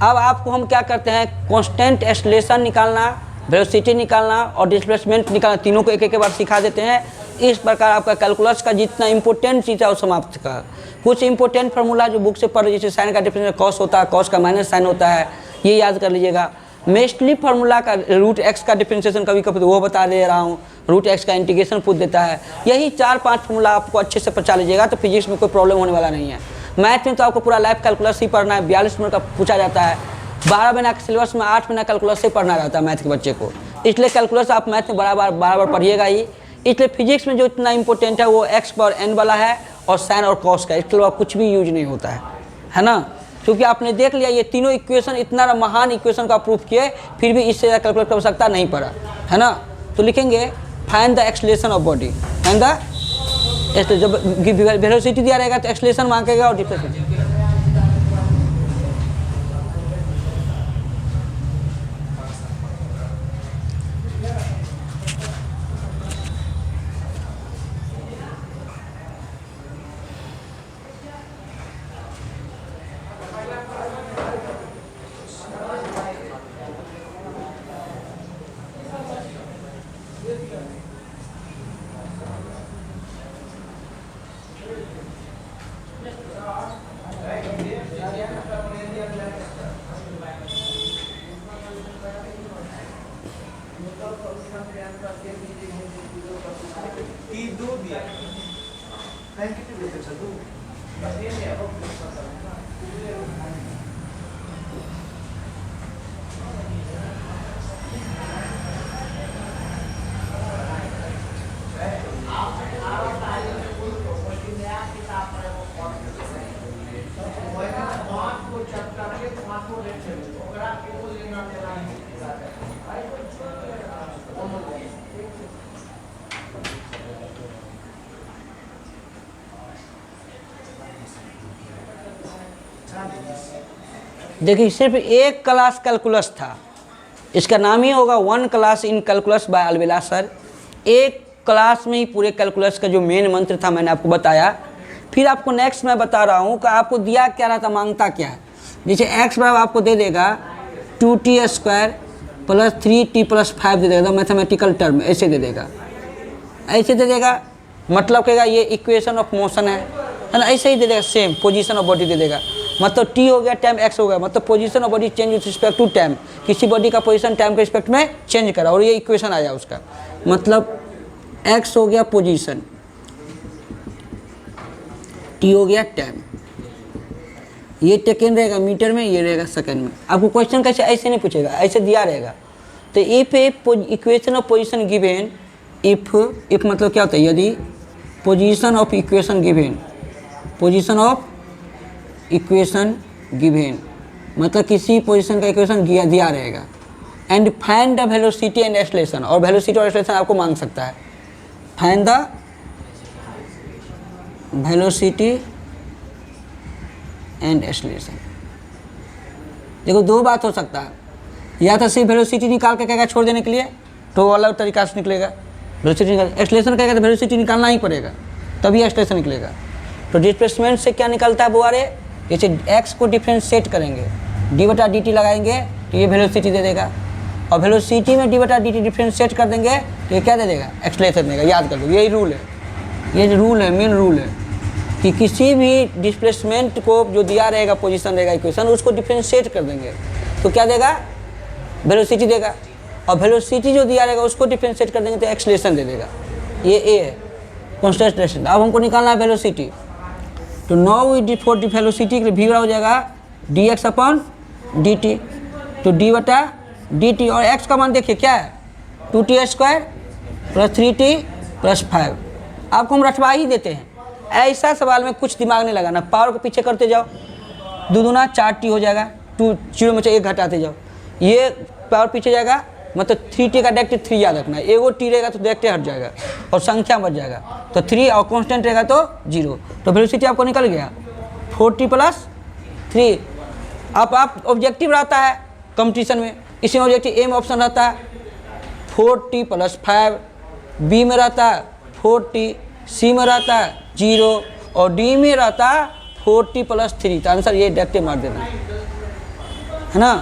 अब आपको हम क्या करते हैं? कांस्टेंट एक्सेलरेशन निकालना, वेलोसिटी निकालना और डिस्प्लेसमेंट निकालना, तीनों को एक एक बार सिखा देते हैं। इस प्रकार आपका कैलकुलस का जितना इंपॉर्टेंट चीज़ है वो समाप्त का। कुछ इंपॉर्टेंट फार्मूला जो बुक से पढ़, जैसे साइन का डिफरेंस कॉस होता है, कॉस का माइनस साइन होता है, ये याद कर लीजिएगा। मेस्टली फार्मूला का रूट एक्स का डिफरेंशिएशन कभी कभी वो बता दे रहा हूँ, रूट एक्स का इंटीग्रेशन पूछ देता है। यही 4-5 फार्मूला आपको अच्छे से पचा लीजिएगा तो फिजिक्स में कोई प्रॉब्लम होने वाला नहीं है। मैथ में तो आपको पूरा लाइफ कैलकुलस ही पढ़ना है, 42 मिनट का पूछा जाता है। 12 महीना के सिलेबस में 8 महीना कैलकुलस से पढ़ना रहता है मैथ के बच्चे को, इसलिए कैलकुलस आप मैथ में बराबर पढ़िएगा ही। इसलिए फिजिक्स में जो इतना इंपॉर्टेंट है वो एक्स पावर n वाला है और साइन और कॉस का, इसके अलावा कुछ भी यूज नहीं होता है ना। क्योंकि आपने देख लिया ये तीनों इक्वेशन, इतना महान इक्वेशन का प्रूफ किए, फिर भी इससे ज़्यादा कैलकुलेट कर सकता नहीं पड़ा, है ना। तो लिखेंगे find the acceleration of body, find the, जब वेलोसिटी दिया रहेगा तो एक्सेलरेशन मांगेगा और डिस्प्लेसमेंट। देखिए सिर्फ एक क्लास कैलकुलस था, इसका नाम ही होगा 1 class in calculus by Albela sir. एक क्लास में ही पूरे कैलकुलस का जो मेन मंत्र था मैंने आपको बताया। फिर आपको नेक्स्ट मैं बता रहा हूँ कि आपको दिया क्या रहा था, मांगता क्या है। जैसे x बराबर आपको दे देगा 2t² प्लस 3t प्लस 5 दे देगा, मैथमेटिकल टर्म ऐसे दे देगा, ऐसे दे देगा, मतलब कहेगा ये इक्वेशन ऑफ मोशन है ना, ऐसे ही दे देगा। सेम पोजीशन ऑफ बॉडी दे देगा, मतलब t हो गया टाइम x हो गया, मतलब position of body change with respect to time, किसी बॉडी का पोजीशन टाइम के रिस्पेक्ट में चेंज करा और ये इक्वेशन आया उसका, मतलब x हो गया पोजीशन, t हो गया टाइम, ये सेकेंड रहेगा मीटर में, ये रहेगा सेकंड में। आपको क्वेश्चन कैसे ऐसे नहीं पूछेगा, ऐसे दिया रहेगा। तो if equation of position given, if मतलब क्या होता है, यदि position of equation given, position of equation given मतलब किसी पोजीशन का इक्वेशन दिया रहेगा, and find the velocity and acceleration, और वेलोसिटी और एक्सेलरेशन आपको मांग सकता है। Find the velocity and acceleration. देखो दो बात हो सकता है, या तो सिर्फ वेलोसिटी निकाल के कहेगा छोड़ देने के लिए, तो अलग तरीका से निकलेगा वेलोसिटी निकाल, एक्सेलरेशन कहेगा तो वेलोसिटी निकालना ही पड़ेगा तभी एक्सेलरेशन निकलेगा। तो डिस्प्लेसमेंट से क्या निकलता है बुआरे, जैसे x को डिफरेंशिएट करेंगे, d/dt लगाएंगे तो ये वेलोसिटी दे देगा, और वेलोसिटी में d/dt डिफरेंशिएट कर देंगे तो ये क्या दे देगा, एक्सेलरेशन देगा। याद कर लो यही रूल है, ये रूल है, मेन रूल है कि किसी भी डिस्प्लेसमेंट को जो दिया रहेगा पोजीशन रहेगा इक्वेशन, उसको डिफरेंशिएट कर देंगे तो क्या देगा, वेलोसिटी देगा, और वेलोसिटी जो दिया रहेगा उसको डिफरेंशिएट कर देंगे तो एक्सेलरेशन दे देगा। ये ए है कॉन्स्टेंट। अब हमको निकालना है वेलोसिटी, तो now we for the velocity के लिए v बराबर हो जाएगा dx/dt, तो d/dt, और x का मान देखिए क्या है 2t² प्लस 3t प्लस 5। आपको हम रटवा ही देते हैं, ऐसा सवाल में कुछ दिमाग नहीं लगाना, पावर के पीछे करते जाओ, 2 दूना 4t हो जाएगा, 2 0 में से 1 घटाते जाओ, ये पावर पीछे जाएगा, मतलब 3t का डायरेक्ट 3 याद रखना है, एगो t रहेगा तो डायरेक्ट हट जाएगा और संख्या बच जाएगा, तो 3 और कांस्टेंट रहेगा तो 0, तो वेलोसिटी आपको निकल गया 4t प्लस 3। अब आप ऑब्जेक्टिव रहता है कंपटीशन में, इसमें ऑब्जेक्टिव ए में ऑप्शन रहता है 4t प्लस 5, बी में रहता है 4t, सी में रहता है 0 और डी में रहता है 4t प्लस 3। तो आंसर ये डायरेक्ट मार देना है ना।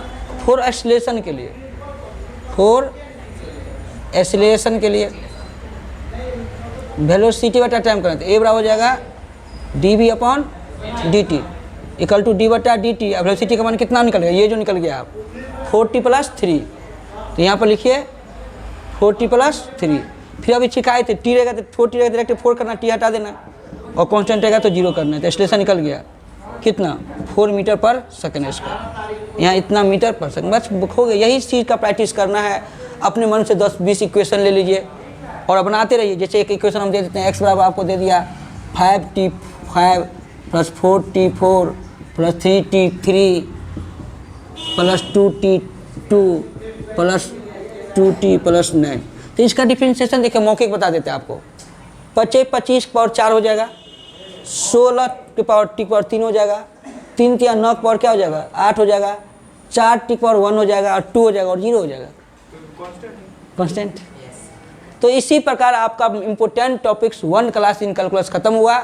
फॉर एक्सेलरेशन के लिए, फॉर एक्सेलरेशन के लिए वेलोसिटी बटा टाइम करना, तो ए बराबर हो जाएगा dv/dt इक्वल टू d/dt। अब वेलोसिटी का मान कितना निकल गया, ये जो निकल गया आप 4t प्लस 3, तो यहाँ पर लिखिए 4t प्लस 3। फिर अभी छिकाए थे t रहेगा तो 4t रहेगा डायरेक्ट 4 करना, t हटा देना, और कांस्टेंट रहेगा तो 0 करना है, तो एक्सेलरेशन निकल गया कितना 4 मीटर पर सेकंड स्क्वायर, यहाँ इतना मीटर पर सेकंड, बस हो गया। यही चीज़ का प्रैक्टिस करना है, अपने मन से 10-20 इक्वेशन ले लीजिए और बनाते रहिए। जैसे एक इक्वेशन हम दे देते हैं, x बराबर आपको दे दिया 5t5 plus 4t4 plus 3t3 plus 2t2 plus 2t plus 9। तो इसका डिफरेंशिएशन देखिए मौखिक बता देते हैं आपको, 25 की पावर 4 हो जाएगा, 16 की पावर t की पावर 3 हो जाएगा, 3 या 9 की पावर क्या हो जाएगा 8 हो जाएगा, 4 t की पावर 1 हो जाएगा और 2 हो जाएगा और 0 हो जाएगा कांस्टेंट। तो इसी प्रकार आपका important topics 1 class in calculus खत्म हुआ।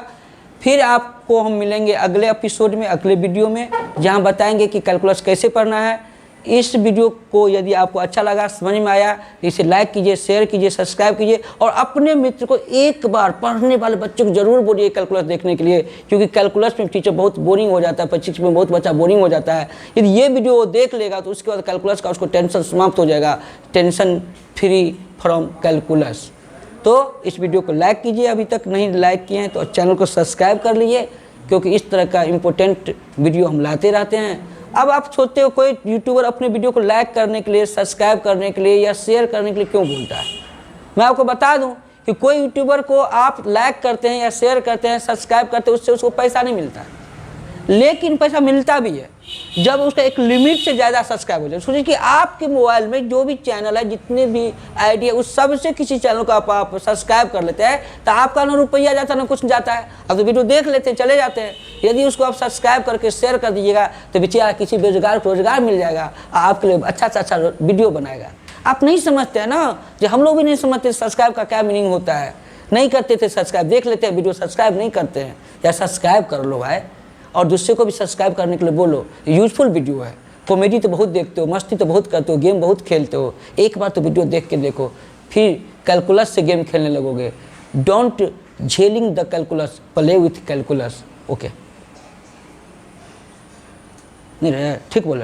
फिर आपको हम मिलेंगे अगले एपिसोड में, अगले वीडियो में, जहां बताएंगे कि कैलकुलस कैसे पढ़ना है। इस वीडियो को यदि आपको अच्छा लगा, समझ में आया, तो इसे लाइक कीजिए, शेयर कीजिए, सब्सक्राइब कीजिए और अपने मित्र को एक बार, पढ़ने वाले बच्चों को जरूर बोलिए कैलकुलस देखने के लिए, क्योंकि कैलकुलस में टीचर बहुत बोरिंग हो जाता है, 25 में बहुत बच्चा बोरिंग हो जाता है। यदि ये वीडियो वो देख लेगा तो उसके बाद कैलकुलस का उसको टेंशन समाप्त हो जाएगा, टेंशन फ्री फ्रॉम कैलकुलस। तो इस वीडियो को लाइक कीजिए, अभी तक नहीं लाइक किए हैं तो चैनल को सब्सक्राइब कर लीजिए, क्योंकि इस तरह का इम्पोर्टेंट वीडियो हम लाते रहते हैं। अब आप सोचते हो कोई यूट्यूबर अपने वीडियो को लाइक करने के लिए, सब्सक्राइब करने के लिए या शेयर करने के लिए क्यों बोलता है। मैं आपको बता दूं कि कोई यूट्यूबर को आप लाइक करते हैं या शेयर करते हैं, सब्सक्राइब करते हैं, उससे उसको पैसा नहीं मिलता, लेकिन पैसा मिलता भी है जब उसका एक लिमिट से ज़्यादा सब्सक्राइब हो जाए। सोचिए कि आपके मोबाइल में जो भी चैनल है, जितने भी आईडी है, उस सब से किसी चैनल को आप सब्सक्राइब कर लेते हैं तो आपका ना रुपया जाता है ना कुछ जाता है, अब तो वीडियो देख लेते हैं चले जाते हैं। यदि उसको आप सब्सक्राइब करके शेयर कर दीजिएगा तो बेचारा किसी बेरोजगार को रोजगार मिल जाएगा, आपके लिए अच्छा से अच्छा वीडियो बनाएगा। आप नहीं समझते हैं ना, जो हम लोग भी नहीं समझते सब्सक्राइब का क्या मीनिंग होता है, नहीं करते थे सब्सक्राइब, देख लेते हैं वीडियो, सब्सक्राइब नहीं करते हैं। या सब्सक्राइब कर लो भाई, और दूसरे को भी सब्सक्राइब करने के लिए बोलो। यूजफुल वीडियो है, कॉमेडी तो बहुत देखते हो, मस्ती तो बहुत करते हो, गेम बहुत खेलते हो, एक बार तो वीडियो देख के देखो, फिर कैलकुलस से गेम खेलने लगोगे। Don't jelling the calculus, play with calculus. Okay, नहीं ठीक बोले ना।